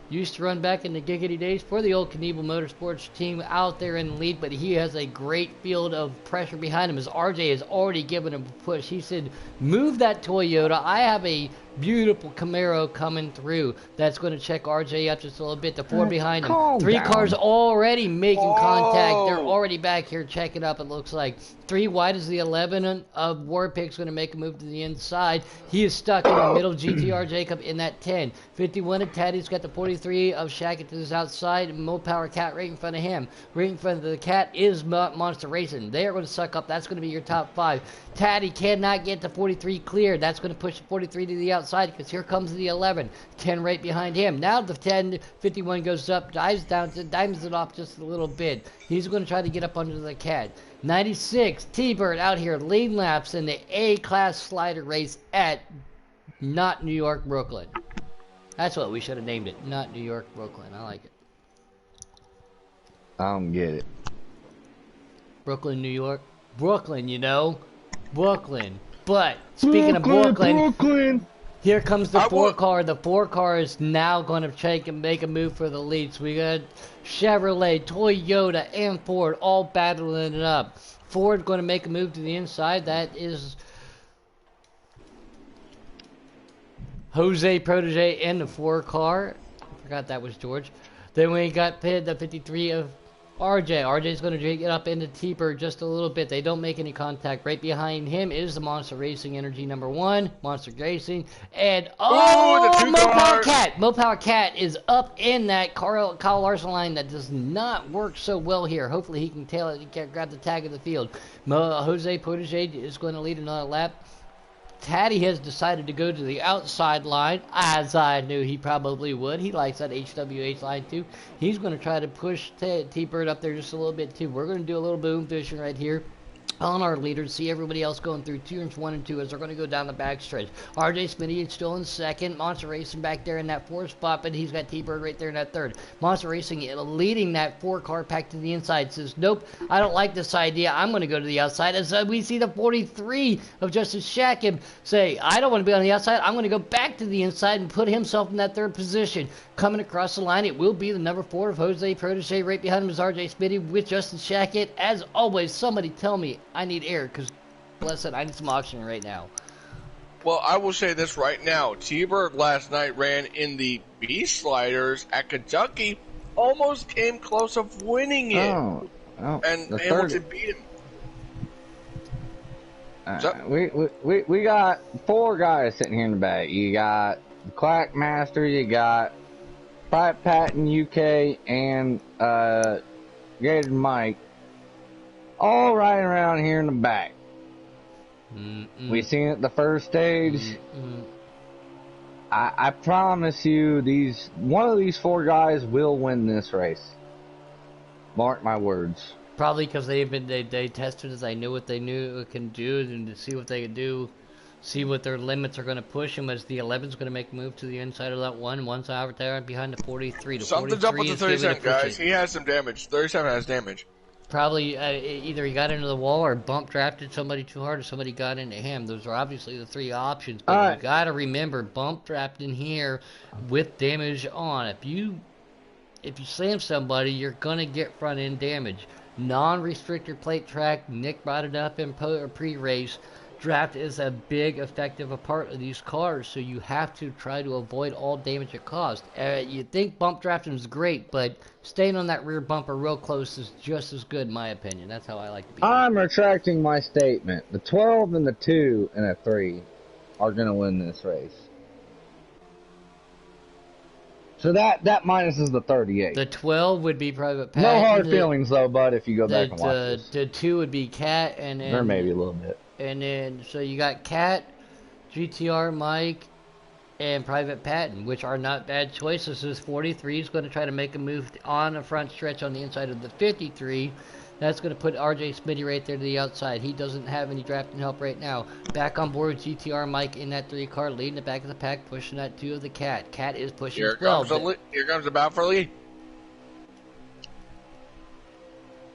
used to run back in the giggity days for the old Knievel Motorsports team out there in the lead. But he has a great field of pressure behind him as RJ has already given him a push. He said, move that Toyota. I have a beautiful Camaro coming through that's going to check RJ up just a little bit. The Ford behind him. Three cars already making contact. They're already back here checking up, it looks like. 3 wide is the 11 of Warpig's going to make a move to the inside. He is stuck in the middle. GTR Jacob in that 10. 51 of Taddy's got the 43 of Shackett to his outside. Mo Power Cat right in front of him. Right in front of the Cat is Monster Racing. They are going to suck up. That's going to be your top 5. Taddy cannot get the 43 cleared. That's going to push the 43 to the outside because here comes the 11. 10 right behind him. Now the 10, 51 goes up, dives it off just a little bit. He's going to try to get up under the Cat. 96, T-Bird out here leading laps in the A-Class slider race at not New York, Brooklyn. That's what we should have named it. Not New York, Brooklyn. I like it. I don't get it. Brooklyn, New York. Brooklyn, you know. Brooklyn. But, speaking of Brooklyn, here comes the 4 car. The 4 car is now going to take and make a move for the lead. So we got Chevrolet, Toyota, and Ford all battling it up. Ford going to make a move to the inside. That is Jose Protege in the 4 car. I forgot that was George. Then we got Pitt, the 53 of RJ. RJ's going to get up into T-Bird just a little bit. They don't make any contact. Right behind him is the Monster Racing Energy number 1. Monster Racing. And, the Mo Power Cat. Mo Power Cat is up in that Kyle Larson line that does not work so well here. Hopefully he can tail it. He can grab the tag of the field. Jose Protege is going to lead another lap. Taddy has decided to go to the outside line, as I knew he probably would. He likes that HWH line too. He's going to try to push T-Bird up there just a little bit too. We're going to do a little boom fishing right here on our leaders, see everybody else going through turns 1 and 2 as they're going to go down the backstretch. RJ Smitty is still in second. Monster Racing back there in that 4th spot, but he's got T-Bird right there in that 3rd. Monster Racing leading that 4 car pack to the inside. Says, nope, I don't like this idea. I'm going to go to the outside. As we see the 43 of Justice Shackham say, I don't want to be on the outside. I'm going to go back to the inside and put himself in that 3rd position. Coming across the line, it will be the number 4 of Jose Protege. Right behind him is RJ Smitty with Justin Shackett. As always, somebody tell me I need air, because, bless it, I need some oxygen right now. Well, I will say this right now. T-Bird last night ran in the B sliders at Kentucky. Almost came close of winning it. And Hamilton beat him. We got 4 guys sitting here in the back. You got Quackmaster, you got Private Patton UK, and Gator Mike, all riding around here in the back. We seen it the first stage. I promise you, one of these 4 guys will win this race. Mark my words. Probably because they tested it. They knew what they can do, and to see what they can do, see what their limits are going to push them. As the 11's going to make a move to the inside of that 1. One's out there behind the 43. Something's up with the 37, guys. He has some damage. 37 has damage. Probably either he got into the wall or bump drafted somebody too hard or somebody got into him. Those are obviously the 3 options. But you got to remember, bump drafting here with damage on. If you slam somebody, you're going to get front end damage. Non-restrictor plate track, Nick brought it up in pre-race. Draft is a big, effective part of these cars, so you have to try to avoid all damage at cost. You think bump drafting is great, but staying on that rear bumper real close is just as good, in my opinion. That's how I like to be. I'm retracting my statement. The 12 and the 2 and a 3 are going to win this race. So that minuses the 38. The 12 would be Private Pat. No hard feelings, though, bud, if you go back and watch this. The 2 would be Cat, and there may be a little bit. And then, so you got Cat, GTR Mike, and Private Patton, which are not bad choices. This 43 is going to try to make a move on the front stretch on the inside of the 53. That's going to put RJ Smitty right there to the outside. He doesn't have any drafting help right now. Back on board with GTR Mike in that 3 car, leading the back of the pack, pushing that 2 of the Cat. Cat is pushing Here as well. Here comes the battle for lead.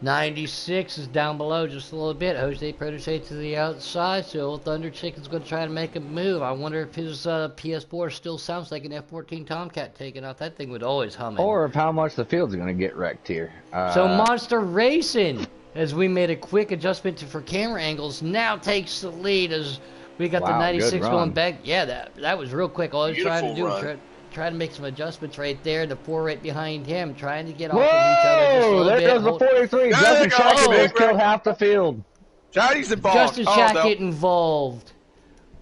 96 is down below just a little bit. Jose Protege to the outside, so Thunder Chicken's going to try to make a move. I wonder if his PS4 still sounds like an F-14 Tomcat taking off. That thing would always hum. Or of how much the field's going to get wrecked here. So Monster Racing, as we made a quick adjustment for camera angles, now takes the lead as we got the 96 going back. Yeah, that was real quick. All I was trying to do was try to make some adjustments right there. The 4 right behind him, trying to get off of each other just a little bit. There goes the 43. Justin Shackett has killed half the field. Taddy's involved. Justin Shackett involved.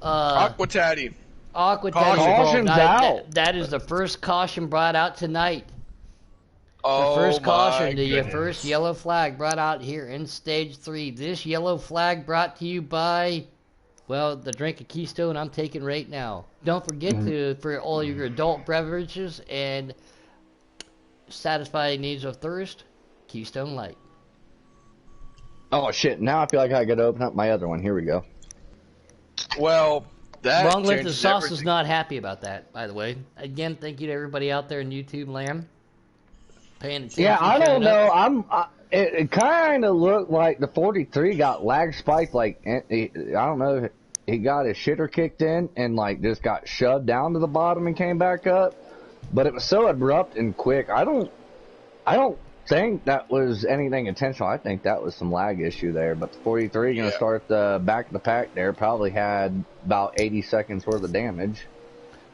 Aqua Taddy. Aqua Taddy Caution's out. That is the first caution brought out tonight. Oh, the first caution, the goodness. first yellow flag brought out here in Stage 3. This yellow flag brought to you by, well, the drink of Keystone I'm taking right now. Don't forget to, for all your adult beverages and satisfy needs of thirst, Keystone Light. Oh, shit. Now I feel like I got to open up my other one. Here we go. Well, that Long Live the changes Sauce everything. is not happy about that, by the way. Again, thank you to everybody out there in YouTube land. Paying attention. Yeah, I don't showing up. know. It kind of looked like the 43 got lag spiked. Like, I don't know. He got his shitter kicked in and, like, just got shoved down to the bottom and came back up. But it was so abrupt and quick. I don't think that was anything intentional. I think that was some lag issue there. But the 43 going to start the back of the pack there. Probably had about 80 seconds worth of damage.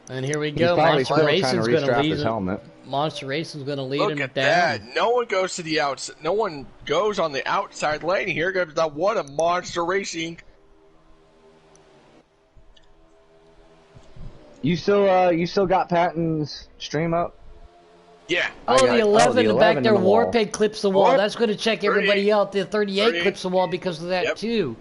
And here we He's go. probably Monster still Racing's trying to going to restrap lead his helmet. Monster Racing's going to lead Look him at down. that. No one goes to the outside. No one goes on the outside lane. Here goes that. What a Monster Racing. You still got Patton's stream up? Yeah. Oh, the 11 in the back 11 there. in the wall. Warpig clips the wall. Warp- That's going to check everybody out. The 38 38. clips the wall because of that, Yep. too.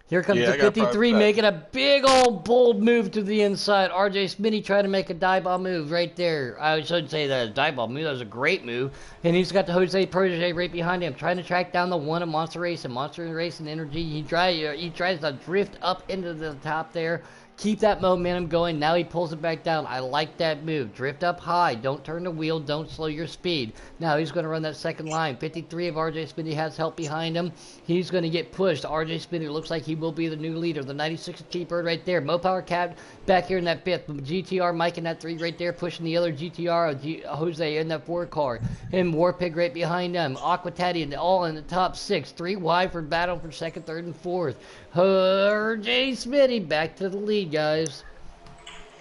Here comes Yeah, the I got 53 that. making a big old bold move to the inside. RJ Smitty trying to make a dive ball move right there. I shouldn't say that a dive ball move. That was a great move. And he's got the Jose Protege right behind him, trying to track down the one of Monster Racing. Monster Racing Energy. He tries to drift up into the top there. Keep that momentum going. Now he pulls it back down. I like that move. Drift up high. Don't turn the wheel. Don't slow your speed. Now he's going to run that second line. 53 of RJ Smitty has help behind him. He's going to get pushed. RJ Smitty looks like he will be the new leader. The 96 T-Bird right there. Mo Power Cat back here in that fifth. GTR Mike in that 3 right there. Pushing the other GTR. Jose in that 4 car. And Warpig right behind them. Aqua Taddy all in the top 6. 3 wide for battle for second, third, and fourth. RJ Smitty back to the lead, guys.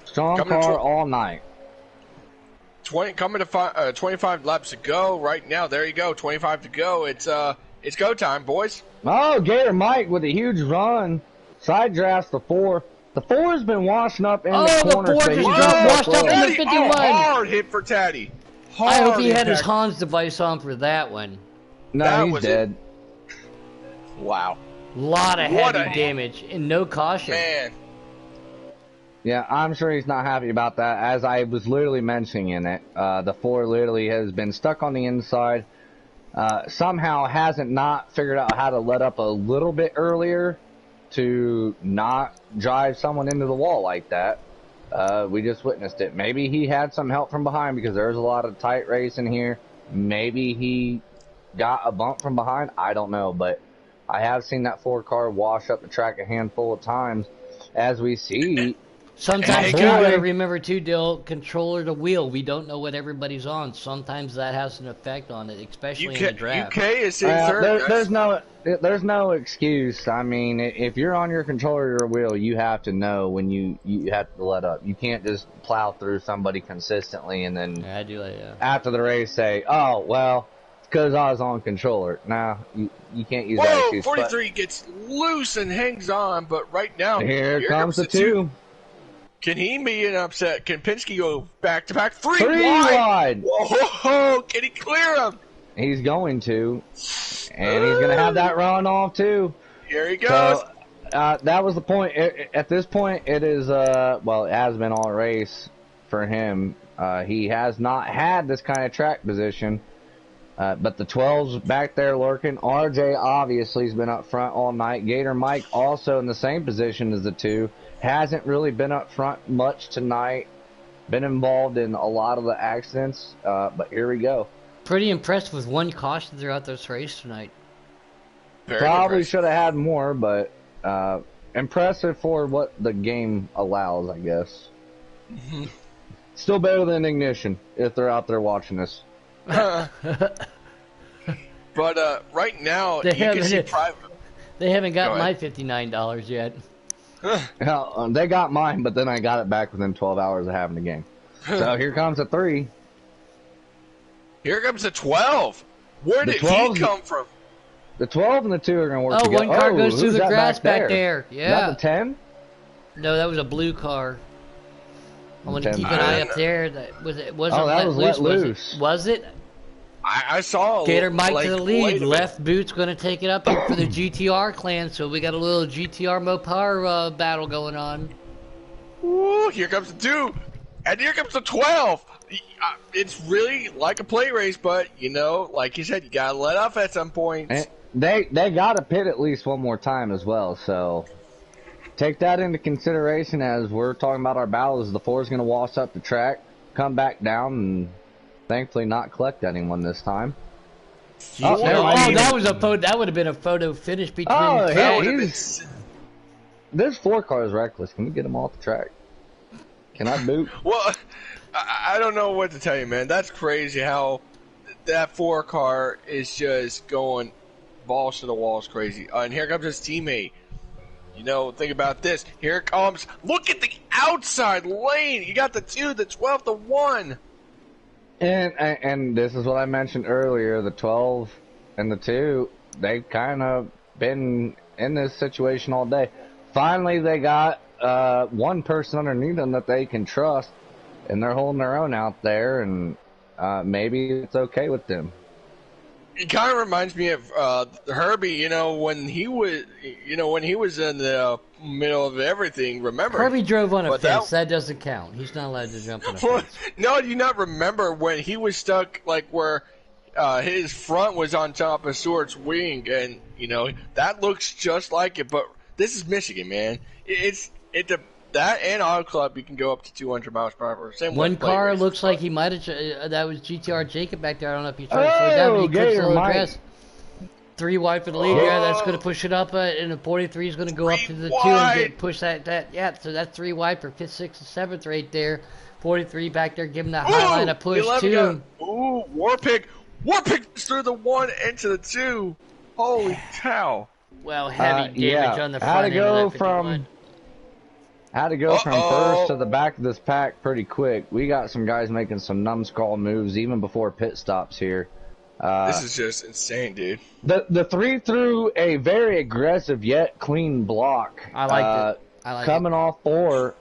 Strong Coming car to- all night. 25 laps to go right now. There you go. 25 to go. It's go time, boys. Oh, Gator Mike with a huge run. Side drafts the 4. The 4 has been washing up in Oh, the the corner. 4 so just he's dropped gonna washed go up in slow. the 51. hard hit for Taddy. I hope he Hard had his impact. Hans device on for that one. No, That he's was dead. Wow. Lot of What heavy a- damage and no caution. Man. Yeah, I'm sure he's not happy about that. As I was literally mentioning it, the 4 literally has been stuck on the inside. Somehow hasn't not figured out how to let up a little bit earlier to not drive someone into the wall like that. We just witnessed it. Maybe he had some help from behind because there's a lot of tight racing here. Maybe he got a bump from behind. I don't know, but I have seen that 4 car wash up the track a handful of times. As we see, Sometimes Hey, you guys. gotta remember too, Dill, controller to wheel. We don't know what everybody's on. Sometimes that has an effect on it, especially in the draft. UK is in third. there's no excuse. I mean, if you're on your controller or wheel, you have to know when you have to let up. You can't just plow through somebody consistently and then Yeah, I do like that. after the race say, "Oh, well, it's because I was on controller." No, you can't use that Whoa, excuse. But 43 gets loose and hangs on, but right now here comes the 2. Can he be an upset? Can Penske go back to back? 3 3 wide. wide. Whoa! Can he clear him? He's going to, and he's going to have that run off too. Here he goes. So, that was the point. At this point, it is, well, it has been all race for him. He has not had this kind of track position. But the 12's back there lurking. RJ obviously has been up front all night. Gator Mike also in the same position as the 2. Hasn't really been up front much tonight. Been involved in a lot of the accidents. But here we go. Pretty impressed with 1 caution throughout this race tonight. Probably should have had more, but impressive for what the game allows, I guess. Still better than Ignition if they're out there watching us. But right now, you can see private. They haven't got my $59 yet. They got mine, but then I got it back within 12 hours of having the game. So here comes a 3. Here comes the 12. Where did he come from? The 12 and the 2 are going to work together. One car goes through the grass back there. Yeah. Is that the 10? No, that was a blue car. I want to keep an eye up there. That wasn't let loose. Was it? I saw Gator Mike to the lead. Left boot's going to take it up here for the GTR clan. So we got a little GTR Mopar battle going on. Ooh, here comes the 2, and here comes the 12. It's really like a play race, but like you said, you gotta let off at some point. And they gotta pit at least one more time as well. So take that into consideration as we're talking about our battles. The 4 is going to wash up the track, come back down, and thankfully not collect anyone this time. That was a photo. That would have been a photo finish between. This 4 car is reckless. Can we get him off the track? Can I boot? Well, I don't know what to tell you, man. That's crazy how that 4 car is just going balls to the walls crazy. And here comes his teammate. Think about this. Here it comes. Look at the outside lane. You got the 2, the 12, the 1. And this is what I mentioned earlier. The 12 and the 2, they've kind of been in this situation all day. Finally, they got one person underneath them that they can trust, and they're holding their own out there, and maybe it's okay with them. It kind of reminds me of Herbie, when he was, in the middle of everything. Remember, Herbie drove on a fence. That doesn't count. He's not allowed to jump on a fence. No, do you not remember when he was stuck, like where his front was on top of Stewart's wing, and that looks just like it. But this is Michigan, man. That and Auto Club, you can go up to 200 miles per hour. Same one car looks like he might have. That was GTR Jacob back there. I don't know if he's trying to slow down, but he clips the little grass. 3 wide for the lead. Yeah, that's going to push it up, and the 43 is going to go up to the 2 and push that. Yeah, so that's 3 wide for 5th, 6th, and 7th right there. 43 back there, giving that high line a push too. Ooh, Warpig through the 1 into the 2. Holy cow! Well, heavy damage on the front end of that 51. Had to go from first to the back of this pack pretty quick. We got some guys making some numbskull moves even before pit stops here. This is just insane, dude. The 3 threw a very aggressive yet clean block. I liked it. Coming off 4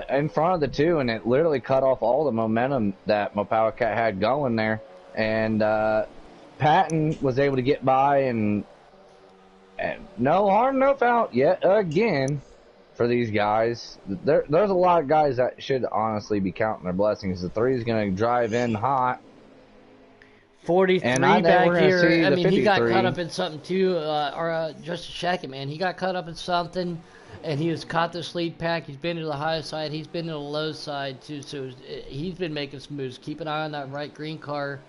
in front of the 2, and it literally cut off all the momentum that Mopower Cat had going there. And Patton was able to get by, and no harm, no foul yet again. For these guys, there's a lot of guys that should honestly be counting their blessings. The 3 is going to drive in hot. 43 back here. I mean, he got caught up in something too. Justin Shackett, man, he got caught up in something, and he was caught this lead pack. He's been to the high side. He's been to the low side too. So he's been making some moves. Keep an eye on that right green car.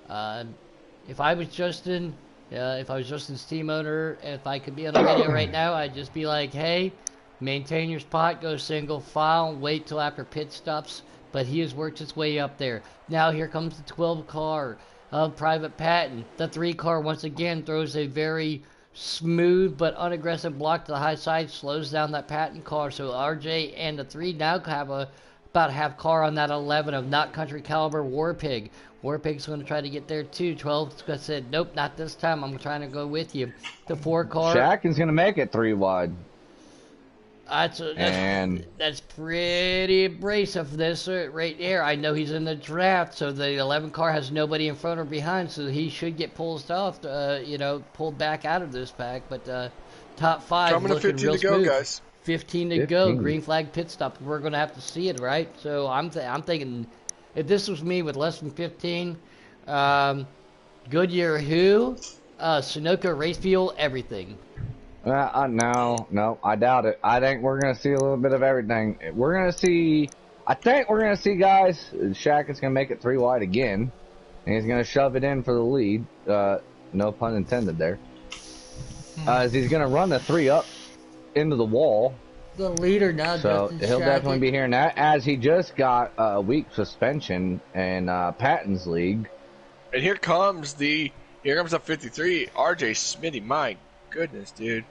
If I was Justin, if I was Justin's team owner, if I could be on a video right now, I'd just be like, hey. Maintain your spot, go single file, wait till after pit stops. But he has worked his way up there. Now here comes the 12 car of Private Patton. The 3 car once again throws a very smooth but unaggressive block to the high side, slows down that Patton car. So RJ and the 3 now have about half car on that 11 of Not Country Caliber Warpig. Warpig's going to try to get there too. 12 said, nope, not this time. I'm trying to go with you. The 4 car. Shacken's going to make it 3 wide. That's pretty abrasive, this right there. I know he's in the draft, so the 11 car has nobody in front or behind, so he should get pulled off, pulled back out of this pack. But top 5 coming looking to 15 real to go, smooth. guys. 15 to go. Green flag pit stop. We're going to have to see it, right? So I'm thinking, if this was me with less than 15, Goodyear who? Sunoco race fuel, everything. No, I doubt it. I think we're gonna see a little bit of everything. I think we're gonna see, guys. Shaq is gonna make it 3 wide again, and he's gonna shove it in for the lead. No pun intended there. As he's gonna run the 3 up into the wall. The leader now, So Justin he'll Shackett. definitely be hearing that, as he just got a week suspension in Patton's league. And here comes the 53, RJ Smitty. My goodness, dude.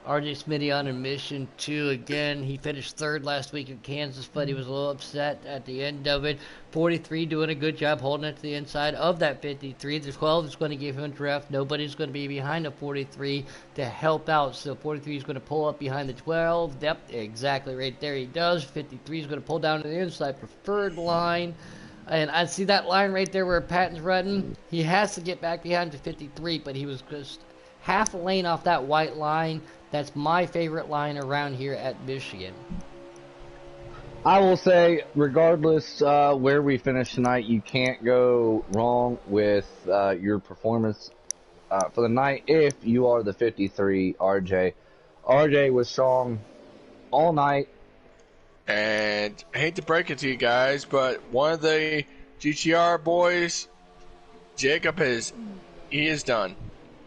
RJ Smitty on a mission too. Again, he finished 3rd last week in Kansas, but he was a little upset at the end of it. 43 doing a good job holding it to the inside of that 53. The 12 is going to give him a draft. Nobody's going to be behind the 43 to help out. So 43 is going to pull up behind the 12. Yep, exactly right there he does. 53 is going to pull down to the inside preferred line. And I see that line right there where Patton's running. He has to get back behind the 53, but he was just half a lane off that white line. That's my favorite line around here at Michigan. I will say, regardless where we finish tonight, you can't go wrong with your performance for the night if you are the 53, RJ. RJ was strong all night. And I hate to break it to you guys, but one of the GTR boys, Jacob, he is done.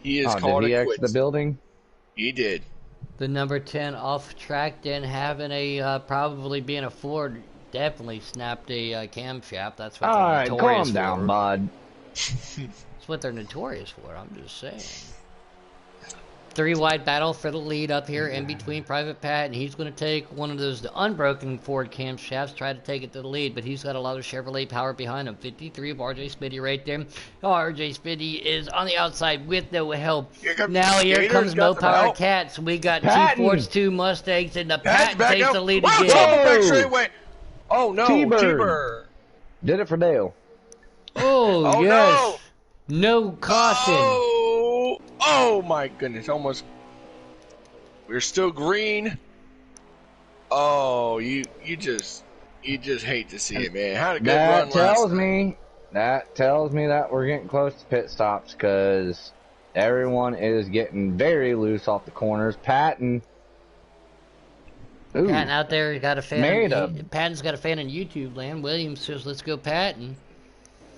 He is called did he it exit quits. the building? He did. The number 10 off track, then having a probably being a Ford, definitely snapped a camshaft. That's what All they're right, notorious calm down, for. bud. That's what they're notorious for. I'm just saying. 3 wide battle for the lead up here in between Private Pat, and he's going to take one of those unbroken Ford camshafts, try to take it to the lead, but he's got a lot of Chevrolet power behind him. 53 of RJ Smitty right there. RJ Smitty is on the outside with no help. Now here comes Mopar Cats. We got Patton. 2 Fords, 2 Mustangs, and the Patton Patton takes the lead Wow, again. back straightaway. Oh no, T-Bird. T-Bird. Did it for Dale. Oh, Oh, yes. No caution. Oh my goodness, almost. We're still green. Oh, you just hate to see it, man. Had a good run That tells me that we're getting close to pit stops, because everyone is getting very loose off the corners. Patton. Ooh. Patton out there got a fan. Made Patton's got a fan in YouTube land. Williams says, "Let's go, Patton."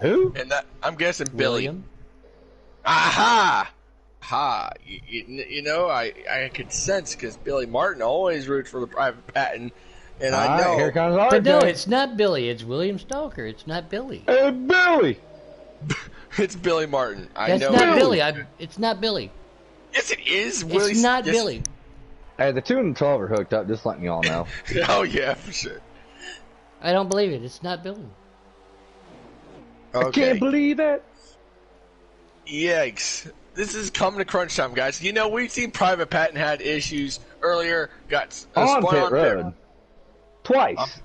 Who? And that I'm guessing Billy. William. Aha! Ha! You know, I could sense, because Billy Martin always roots for the Private Patton, and All I right, know. here comes RJ. But no, it's not Billy. It's William Stalker. It's not Billy. Hey, Billy. It's Billy Martin. I That's know. not it is. Billy. It's not Billy. Yes, it is. It's not Billy. Hey, the 2 and 12 are hooked up. Just letting you all know. Oh yeah, for sure. I don't believe it. It's not Billy. I can't believe it. Yikes. This is coming to crunch time, guys. You know, we've seen Private Patton had issues earlier. Got On spun pit on road. Twice.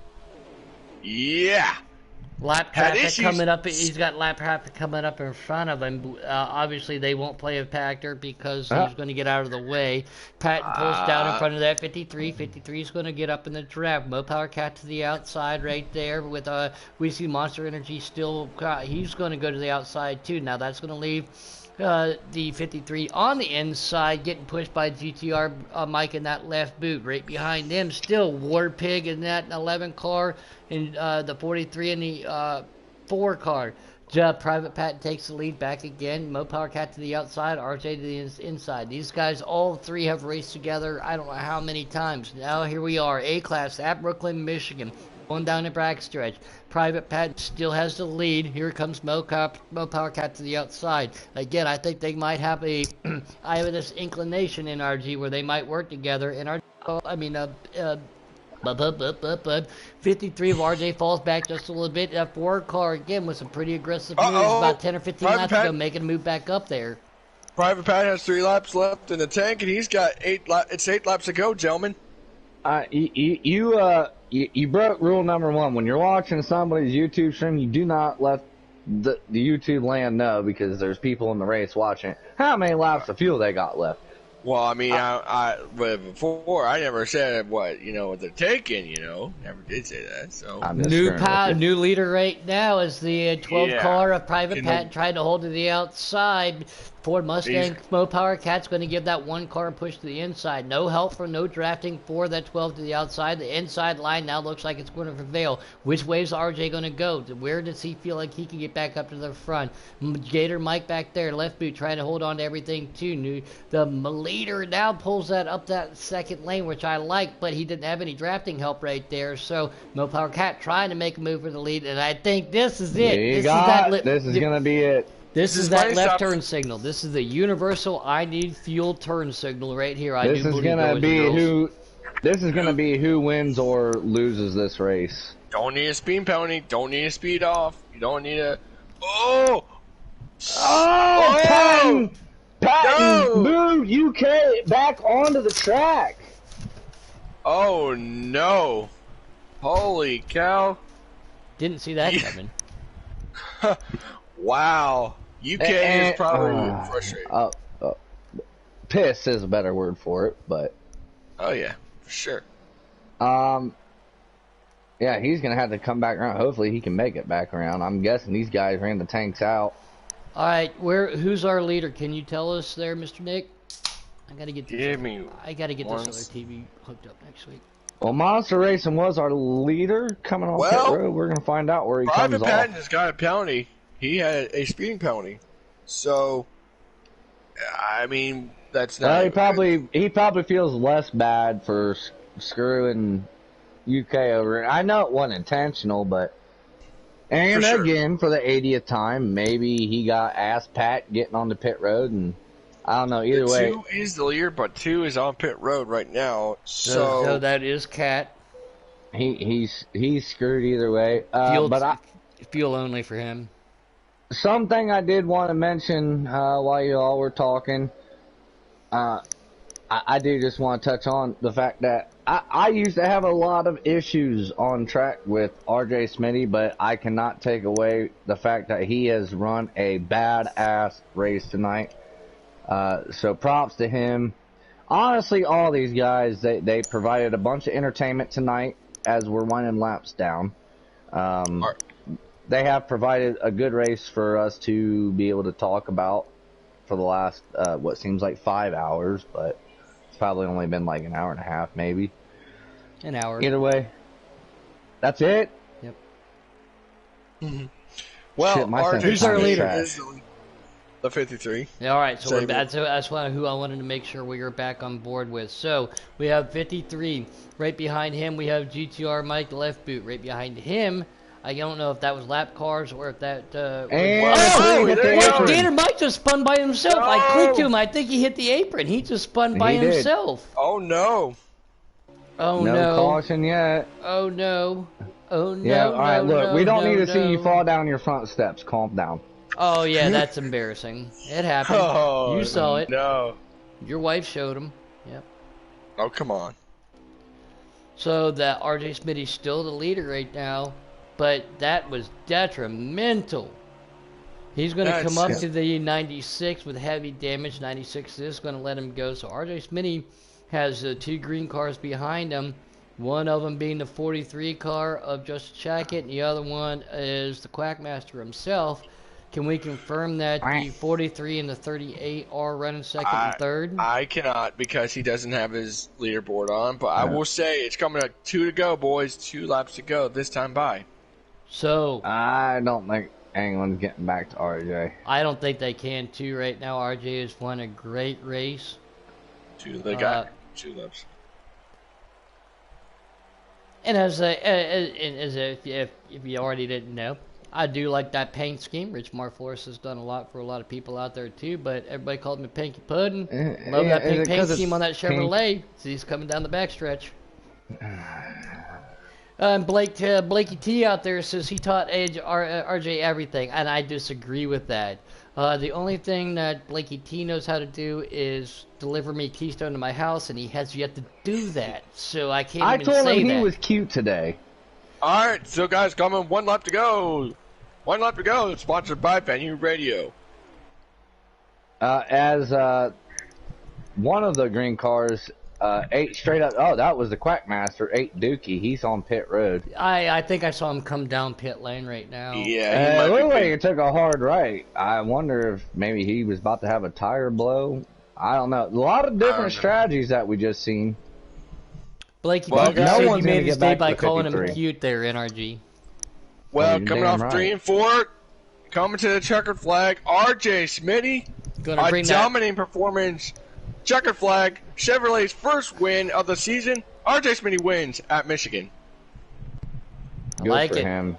Yeah. Lap Had traffic issues. coming up. He's got lap traffic coming up in front of him. Obviously, they won't play a factor because he's going to get out of the way. Patton pulls down in front of that 53. 53 is going to get up in the draft. Mopower Cat to the outside right there. With we see Monster Energy still. He's going to go to the outside too. Now that's going to leave the 53 on the inside, getting pushed by GTR Mike in that left boot. Right behind them, still War Pig in that 11 car, and the 43 in the 4 car. Private Pat takes the lead back again. Mopower Cat to the outside, RJ to the inside. These guys, all 3 have raced together I don't know how many times. Now here we are, A-Class at Brooklyn, Michigan. Going down the backstretch. Private Pat still has the lead. Here comes Mopower Cat to the outside. Again, I think they might have I have this inclination in RG where they might work together. And 53 of RJ falls back just a little bit. That 4 car again with some pretty aggressive moves. About 10 or 15 laps to go, making a move back up there. Private Pat has 3 laps left in the tank, and he's got 8 laps. It's 8 laps to go, gentlemen. You broke rule number 1. When you're watching somebody's YouTube stream, you do not let the YouTube land know, because there's people in the race watching it, how many laps of fuel they got left. Well, I mean, but before I never said what they're taking. Never did say that. So I'm just screwing with you. New leader right now is the 12 Yeah. car of Private Pat trying to hold to the outside. Ford Mustang Mopower Cat's going to give that one car a push to the inside. No help from no drafting for that 12 to the outside. The inside line now looks like it's going to prevail. Which way is RJ going to go? Where does he feel like he can get back up to the front? Gator Mike back there, left boot trying to hold on to everything too. The leader now pulls that up that second lane, which I like, but he didn't have any drafting help right there. So Mopower Cat trying to make a move for the lead, and I think this is it. This is going to be it. This is that left turn signal. This is the universal I need fuel turn signal right here. This is gonna be who wins or loses this race. Don't need a speed penalty. Don't need a speed off. You don't need a. Oh! Patton! Move UK back onto the track. Oh no! Holy cow! Didn't see that coming. Wow. UK is probably frustrated. Piss is a better word for it, but. Oh yeah, for sure. Yeah, he's gonna have to come back around. Hopefully, he can make it back around. I'm guessing these guys ran the tanks out. All right, who's our leader? Can you tell us there, Mr. Nick? I gotta get this. I gotta get this other TV hooked up next week. Well, Monster Racing was our leader coming on pit road. We're gonna find out where he comes off. Private Patton has got a penalty. He had a speeding penalty. So, I mean, that's not. He probably feels less bad for screwing UK over. I know it wasn't intentional, but again, for the 80th time, maybe he got ass Pat getting on the pit road, and I don't know. Either way, 2 is the leader, but 2 is on pit road right now. So that is Cat. He's screwed either way. Fuel only for him. Something I did want to mention while you all were talking, I do just want to touch on the fact that I used to have a lot of issues on track with RJ Smitty, but I cannot take away the fact that he has run a badass race tonight. So props to him. Honestly, all these guys, they provided a bunch of entertainment tonight as we're winding laps down. They have provided a good race for us to be able to talk about for the last, what seems like 5 hours, but it's probably only been like an hour and a half, maybe. An hour. Either way. That's it? Yep. Mm-hmm. Well, who's our leader? The 53. Yeah, all right, so that's who I wanted to make sure we were back on board with. So we have 53. Right behind him, we have GTR Mike, the left boot. Right behind him, I don't know if that was lap cars or if that. Gator Mike just spun by himself. No. I clicked to him. I think he hit the apron. He just spun by himself. Oh no! Oh no! No caution yet. Oh no! Oh no! Yeah. All right. Look, we don't need to see you fall fall down your front steps. Calm down. Oh yeah, that's embarrassing. It happened. Oh, you saw it. No. Your wife showed him. Yep. Oh come on. So that RJ Smitty's still the leader right now. But that was detrimental. He's going to come up to the 96 with heavy damage. 96 is going to let him go. So RJ Smitty has 2 green cars behind him. One of them being the 43 car of Just Check It, and the other one is the Quackmaster himself. Can we confirm that the 43 and the 38 are running second and third? I cannot because he doesn't have his leaderboard on. But I will say it's coming up 2 to go, boys. 2 laps to go this time by. So I don't think anyone's getting back to RJ. I don't think they can too right now. RJ has won a great race. They got 2 laps. And if you already didn't know, I do like that paint scheme. Rich Marflores has done a lot for a lot of people out there too, but everybody called him a Pinky Puddin'. Love that pink paint scheme on that Chevrolet. See, he's coming down the backstretch. Blakey T out there says he taught RJ everything, and I disagree with that. The only thing that Blakey T knows how to do is deliver me Keystone to my house, and he has yet to do that. So I can't even say that. I told him he was cute today. All right, so guys, coming 1 lap to go. 1 lap to go. Sponsored by Venue Radio. As one of the green cars, ate straight up. Oh, that was the Quackmaster, ate Dookie. He's on pit road. I think I saw him come down pit lane right now. Yeah, he It might looked like be. he took a hard right. I wonder if maybe he was about to have a tire blow. I don't know. A lot of I different don't know. strategies that we just seen. Blakey Well, Bunker guys, said no you one's gonna made his get day back by to calling him 53. cute there, NRG. Well, you're coming damn off right. 3 and 4, coming to the checkered flag, RJ Smitty, Gonna a bring that. dominating performance. Checkered flag, Chevrolet's first win of the season. RJ Smitty wins at Michigan. I Good like for it. him.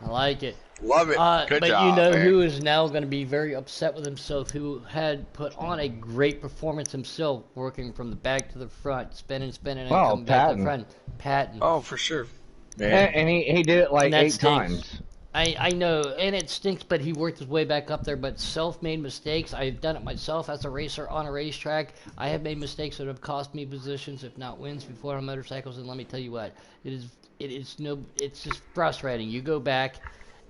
I like it. Love it. Good but job, you know man. who is now going to be very upset with himself, who had put on a great performance himself, working from the back to the front, spinning, and Oh, coming back to the Patton. front. Patton. Oh, for sure. Man. And he did it like And that 8 stinks. times. I know, and it stinks, but he worked his way back up there. But self-made mistakes, I've done it myself as a racer on a racetrack. I have made mistakes that have cost me positions, if not wins, before on motorcycles. And let me tell you what, it's just frustrating. You go back,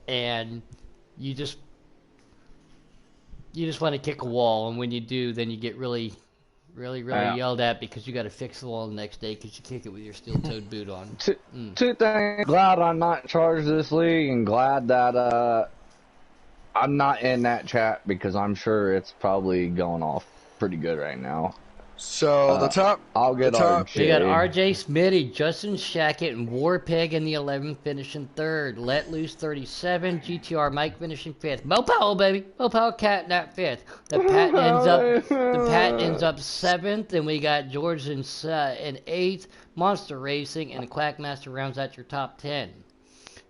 and you just want to kick a wall, and when you do, then you get really Yeah. yelled at because you got to fix the wall the next day because you kick it with your steel-toed boot on. Two things. Glad I'm not in charge of this league, and glad that I'm not in that chat because I'm sure it's probably going off pretty good right now. So the top. I'll get the top. RJ. We got RJ Smitty, Justin Shackett, and Warpig in the 11th, finishing 3rd. Let Loose 37, GTR Mike finishing 5th. Mo Powell, baby. Mo Powell catnap 5th. The Pat ends up 7th, and we got George in 8th. Monster Racing and Quackmaster rounds out your top 10.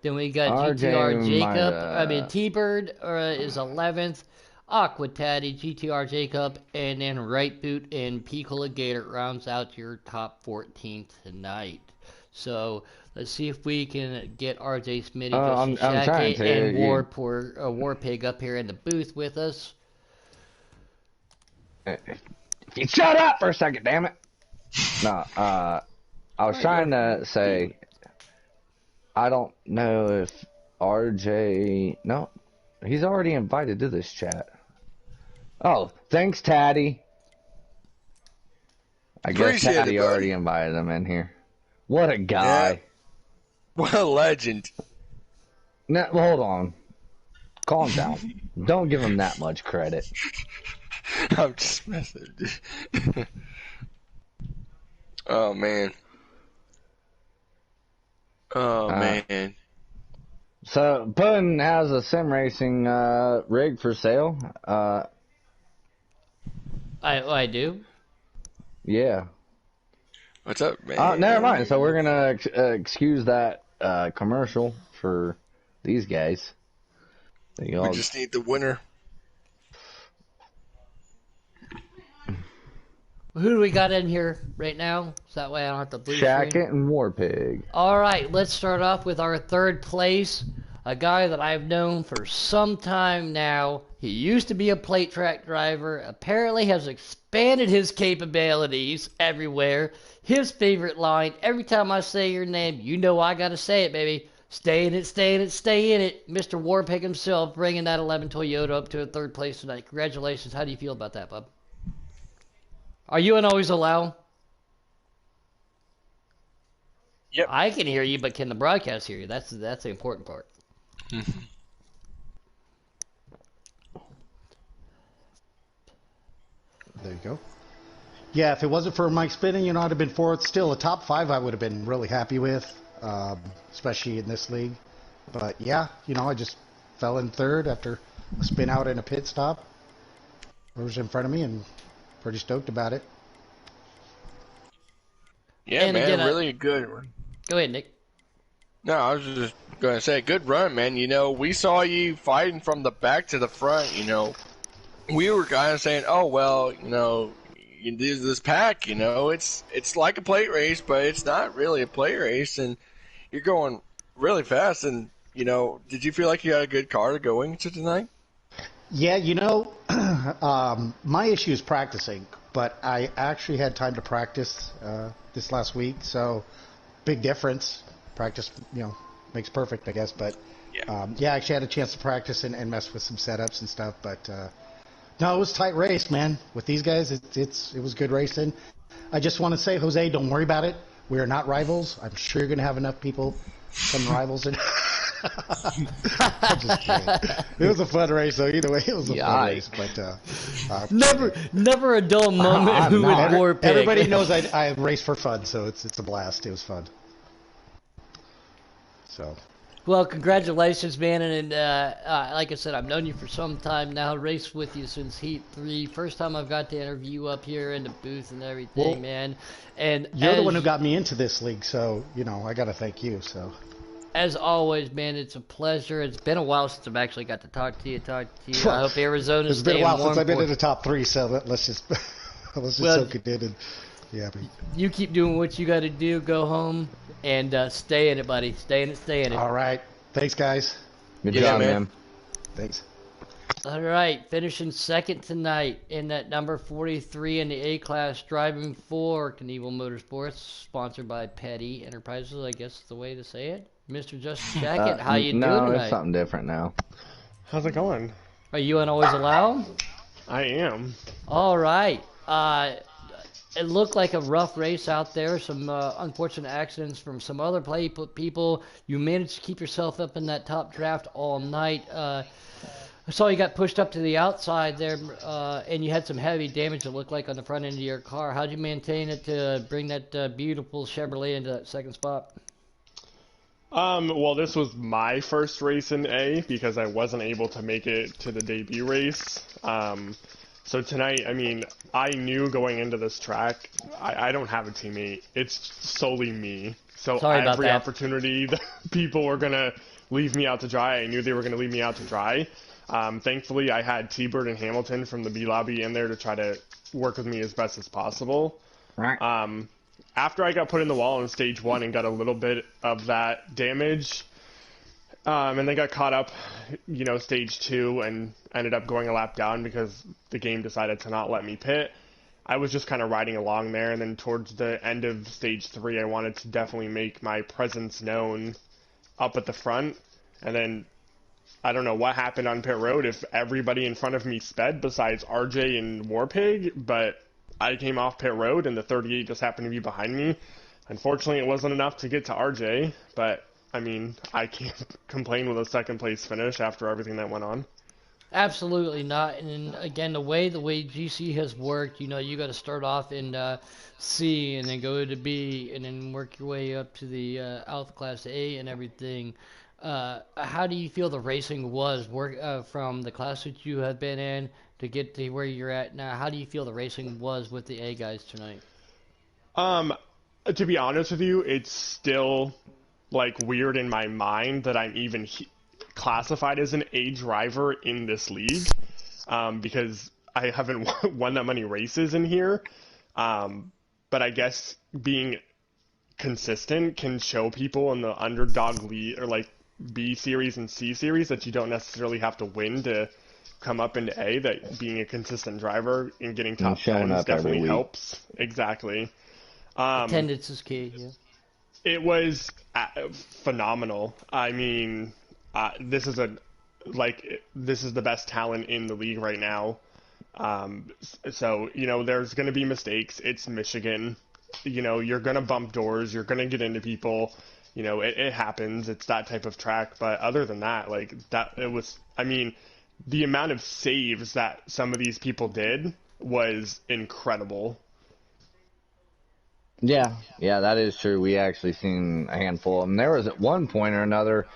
Then we got RJ GTR Jacob. might, T-Bird is 11th. Aqua Tatty, GTR Jacob, and then Right Boot and Picola Gator rounds out your top 14 tonight. So let's see if we can get RJ Smitty, I'm Justin trying Shackett, to. and You- Warpig up here in the booth with us. You shut up for a second, damn it. No, I was trying to say, I don't know if RJ. No, he's already invited to this chat. Oh, thanks, Taddy. I guess Appreciate it, Taddy buddy. already invited him in here. What a guy. What a legend. Now, hold on. Calm down. Don't give him that much credit. I'm just messing. Oh man. Oh man. So, Puddin has a sim racing rig for sale. I do. Yeah. What's up, man? Never mind. So we're gonna excuse that commercial for these guys. They all We just need the winner. Who do we got in here right now? So that way I don't have to blue screen. Shackett and Warpig. All right, let's start off with our 3rd place. A guy that I've known for some time now. He used to be a plate track driver. Apparently has expanded his capabilities everywhere. His favorite line, every time I say your name, you know I got to say it, baby. Stay in it, stay in it, stay in it. Mr. Warpig himself bringing that 11 Toyota up to a 3rd place tonight. Congratulations. How do you feel about that, bub? Are you an always allow? Yep. I can hear you, but can the broadcast hear you? That's the important part. There you go. Yeah, if it wasn't for Mike spinning, I'd have been 4th. Still, a top 5 I would have been really happy with, especially in this league. But yeah, I just fell in 3rd after a spin out and a pit stop. Whoever's in front of me, and pretty stoked about it. Yeah, And man, again, really good. Go ahead, Nick. No, I was just gonna say, good run, man. We saw you fighting from the back to the front. We were kind of saying, oh well, you do this pack. It's like a plate race, but it's not really a plate race, and you're going really fast. And did you feel like you had a good car to go into tonight? Yeah, my issue is practicing, but I actually had time to practice this last week, so big difference. Practice, makes perfect, I guess. But Yeah. I actually had a chance to practice and mess with some setups and stuff. But No, it was a tight race, man. With these guys, it was good racing. I just want to say, Jose, don't worry about it. We are not rivals. I'm sure you're going to have enough people from rivals. I'm just kidding. It was a fun race, though. Either way, it was a fun race. But never a dull moment. Who would war pick? Everybody knows I race for fun, so it's a blast. It was fun. So. Well, congratulations, man, and like I said, I've known you for some time now, raced with you since Heat 3. First time I've got to interview you up here in the booth and everything, well, man. And you're the one who got me into this league, so, I got to thank you, so. As always, man, it's a pleasure. It's been a while since I've actually got to talk to you. I hope Arizona's staying warm. It's been a while since I've been in the top 3, so let's just soak it in. And, yeah, you keep doing what you got to do. Go home. And stay in it, buddy. Stay in it. All right. Thanks, guys. Good job, man. Thanks. All right. Finishing second tonight in that number 43 in the A-Class, driving for Knievel Motorsports, sponsored by Petty Enterprises, I guess is the way to say it. Mr. Justin Jacket, how you doing tonight? No, it's something different now. How's it going? Are you on Always Allow? I am. All right. It looked like a rough race out there. Some unfortunate accidents from some other people. You managed to keep yourself up in that top draft all night. I saw you got pushed up to the outside there, and you had some heavy damage, it looked like, on the front end of your car. How'd you maintain it to bring that beautiful Chevrolet into that second spot? Well, this was my first race in A because I wasn't able to make it to the debut race. So tonight, I mean, I knew going into this track, I don't have a teammate. It's solely me. So every opportunity that people were going to leave me out to dry, I knew they were going to leave me out to dry. Thankfully, I had T-Bird and Hamilton from the B Lobby in there to try to work with me as best as possible. Right. After I got put in the wall in stage 1 and got a little bit of that damage, and then got caught up, stage 2 and ended up going a lap down because the game decided to not let me pit. I was just kind of riding along there, and then towards the end of stage 3, I wanted to definitely make my presence known up at the front. And then I don't know what happened on pit road, if everybody in front of me sped besides RJ and Warpig, but I came off pit road and the 38 just happened to be behind me. Unfortunately, it wasn't enough to get to RJ, but I mean, I can't complain with a second place finish after everything that went on. Absolutely not. And again, the way GC has worked, you got to start off in C and then go to B and then work your way up to the Alpha Class A and everything. How do you feel the racing was from the class that you have been in to get to where you're at now? How do you feel the racing was with the A guys tonight? To be honest with you, it's still weird in my mind that I'm even classified as an A driver in this league, because I haven't won that many races in here. But I guess being consistent can show people in the underdog league or B series and C series that you don't necessarily have to win to come up into A, that being a consistent driver and getting top 10s definitely helps. Exactly. Attendance is key. Yeah. It was phenomenal. I mean, this is the best talent in the league right now. So, there's going to be mistakes. It's Michigan. You're going to bump doors. You're going to get into people. It happens. It's that type of track. But other than that, the amount of saves that some of these people did was incredible. Yeah, that is true. We actually seen a handful of them. There was at one point or another,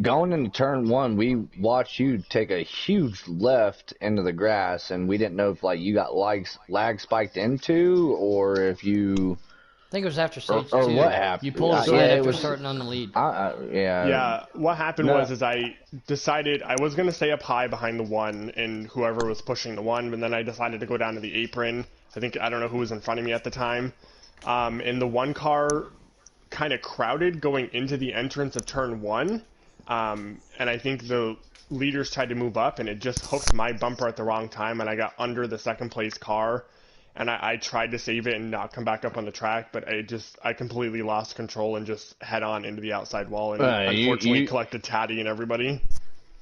going into turn 1, we watched you take a huge left into the grass, and we didn't know if you got lag spiked into, or if you... I think it was after stage 2. Or what happened? You pulled aside after starting on the lead. Yeah, what happened was I decided I was going to stay up high behind the 1 and whoever was pushing the 1, but then I decided to go down to the apron. I don't know who was in front of me at the time. And the 1 car kind of crowded going into the entrance of turn 1. And I think the leaders tried to move up, and it just hooked my bumper at the wrong time, and I got under the second place car. And I tried to save it and not come back up on the track, but I completely lost control and just head on into the outside wall and unfortunately collected Taddy and everybody.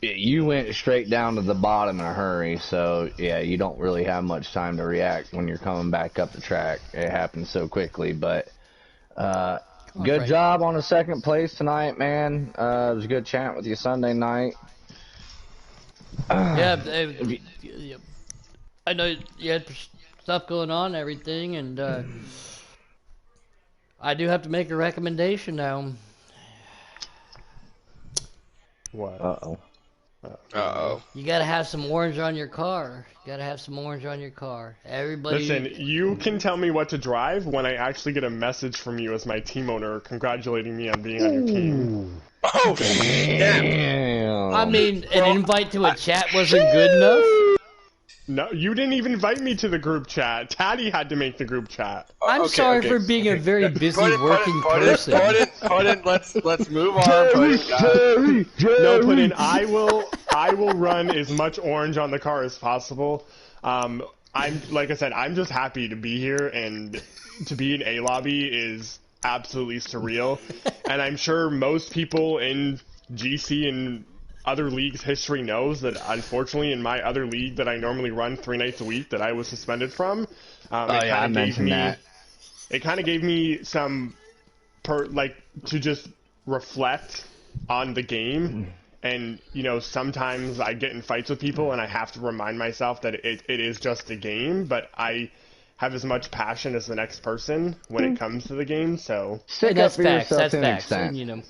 You went straight down to the bottom in a hurry, so yeah, you don't really have much time to react when you're coming back up the track. It happens so quickly, but good Frank. job on the second place tonight, man. It was a good chat with you Sunday night. Yeah, If you- I know you had stuff going on and everything, and I do have to make a recommendation now. What? Uh-oh. Uh-oh. You gotta have some orange on your car. You gotta have some orange on your car. Everybody. Listen, you can tell me what to drive when I actually get a message from you as my team owner congratulating me on being on your team. Oh, snap. Damn. I mean, an invite to a chat wasn't good enough. No, you didn't even invite me to the group chat. Taddy had to make the group chat. I'm sorry for being a very busy working person. Let's move on. Jerry. No, put in. I will run as much orange on the car as possible. I'm like I said, I'm just happy to be here, and to be in A lobby is absolutely surreal. And I'm sure most people in GC and other leagues' history knows that unfortunately in my other league that I normally run 3 nights a week that I was suspended from. I mentioned that. It kind of gave me some to just reflect on the game. And, sometimes I get in fights with people and I have to remind myself that it is just a game, but I have as much passion as the next person when it comes to the game, so... Stick up That's for facts. yourself That's to an facts. extent. And,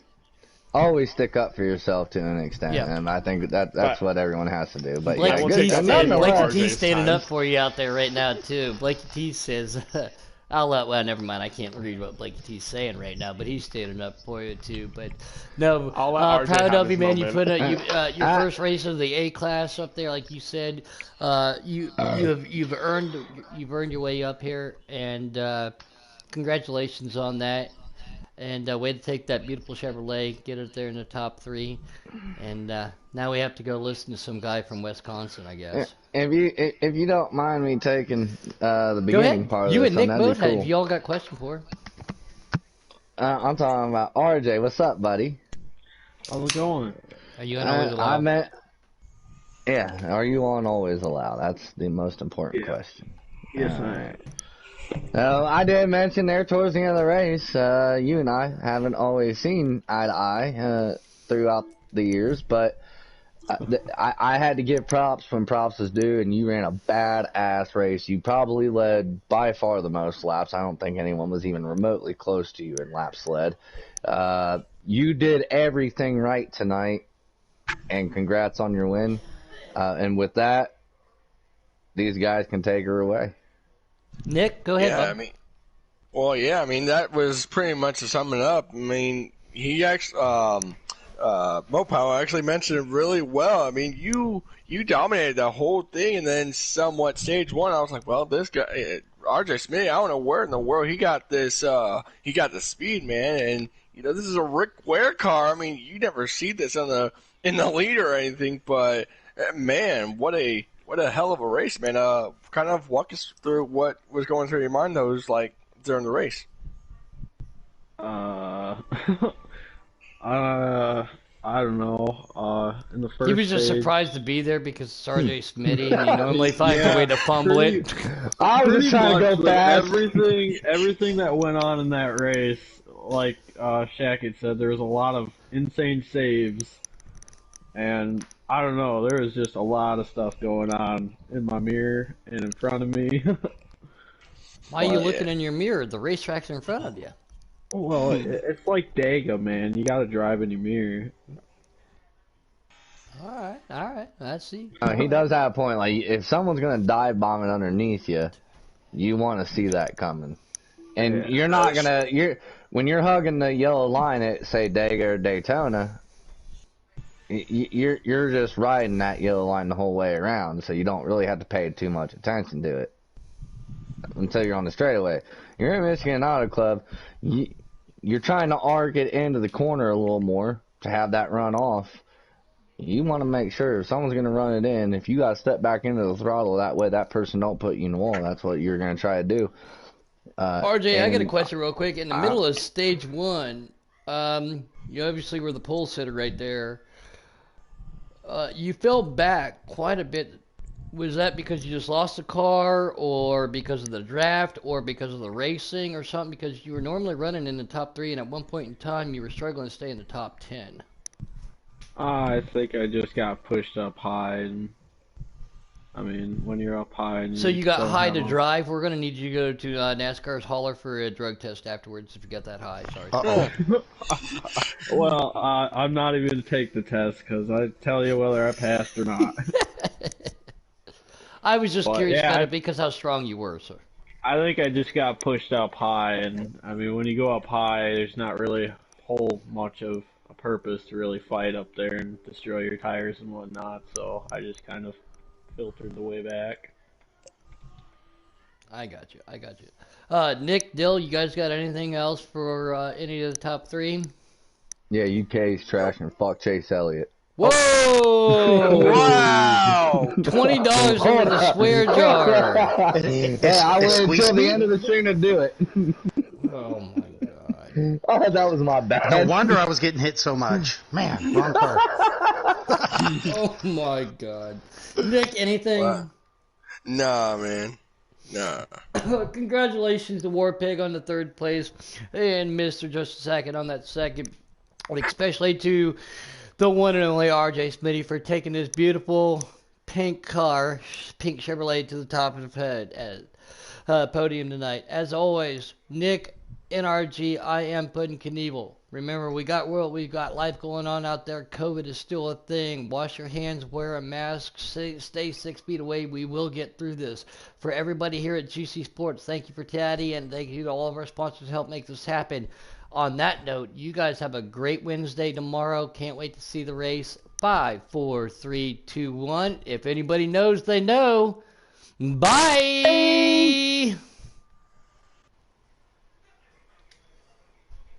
Always stick up for yourself to an extent, Yeah. and I think that's what everyone has to do. But Blake yeah, we'll good. take that Nonetheless, same Blakey RJ's T's standing time. up for you out there right now too. Blakey T says, well, never mind. I can't read what Blakey T's saying right now, but he's standing up for you too. But no, I'll let RJ proud have of you, his man. You moment. put your first race of the A class up there, like you said. You've earned your way up here, and congratulations on that. And way to take that beautiful Chevrolet, get it there in the top 3. And now we have to go listen to some guy from Wisconsin, I guess. if you don't mind me taking the Go beginning ahead. part of You this, and Nick that'd be both have. cool. If y'all got a question for him. I'm talking about RJ. What's up, buddy? How's it going? Are you on always I allowed? meant. Yeah, are you on always allowed? That's the most important question. Yes, I am. I did mention there towards the end of the race, you and I haven't always seen eye to eye throughout the years, but I had to give props when props is due, and you ran a badass race. You probably led by far the most laps. I don't think anyone was even remotely close to you in laps led. You did everything right tonight, and congrats on your win. And with that, these guys can take her away. Nick, go ahead. Yeah, bud. that was pretty much to sum it up. I mean, he actually, Mopao actually mentioned it really well. I mean, you dominated the whole thing, and then somewhat stage 1, I was like, well, this guy, RJ Smith, I don't know where in the world he got this, he got the speed, man, and, this is a Rick Ware car. I mean, you never see this in the lead or anything, but, man, what a hell of a race, man. Kind of walk us through what was going through your mind, during the race. I don't know. In the first He was just stage, surprised to be there because it's RJ Smitty, and he normally finds a way to fumble it. I was just trying to go but fast. everything that went on in that race, like Shaq had said, there was a lot of insane saves, and I don't know, there was just a lot of stuff going on in my mirror and in front of me. Why are you looking in your mirror? The racetrack's in front of you. Well, it's like Daga, man. You gotta drive in your mirror. All right. I see. He does have a point. Like, if someone's gonna dive bomb it underneath you, you want to see that coming. And you're not gonna. When you're hugging the yellow line at say Dega or Daytona, you're just riding that yellow line the whole way around, so you don't really have to pay too much attention to it until you're on the straightaway. You're in Michigan Auto Club. You're trying to arc it into the corner a little more to have that run off. You want to make sure if someone's going to run it in, if you got to step back into the throttle, that way that person don't put you in the wall. That's what you're going to try to do. RJ, I got a question real quick. In the middle of stage 1, you obviously were the pole sitter right there. You fell back quite a bit. Was that because you just lost the car, or because of the draft, or because of the racing, or something? Because you were normally running in the top three, and at one point in time, you were struggling to stay in the top 10. I think I just got pushed up high, and I mean, when you're up high and So you you got don't high have to a drive. We're gonna need you to go to NASCAR's hauler for a drug test afterwards if you got that high. Sorry. Uh-oh. well, I'm not even gonna take the test because I tell you whether I passed or not. I was just But, curious yeah, about it because how strong you were, sir. I think I just got pushed up high, and I mean, when you go up high, there's not really a whole much of a purpose to really fight up there and destroy your tires and whatnot. So I just kind of filtered the way back. I got you. I got you. Nick, Dill, you guys got anything else for any of the top three? Yeah, UK's trash and fuck Chase Elliott. Whoa! Wow! $20 into the swear jar. Hey, I waited until the end of the stream to do it. Oh my god. Oh, that was my bad. No wonder I was getting hit so much. Man, wrong car. Oh my god. Nick, anything? Wow. Nah, man. Nah. Congratulations to Warpig on the third place and Mr. Just a Second on that second. And especially to the one and only RJ Smitty for taking this beautiful pink car, pink Chevrolet, to the top of the head at podium tonight. As always, Nick, NRG, I am Puddin' Knievel. Remember, we got life going on out there. COVID is still a thing. Wash your hands, wear a mask, stay 6 feet away. We will get through this. For everybody here at GC Sports, thank you for Taddy, and thank you to all of our sponsors to help make this happen. On that note, you guys have a great Wednesday tomorrow. Can't wait to see the race. 5, 4, 3, 2, 1. If anybody knows, they know. Bye!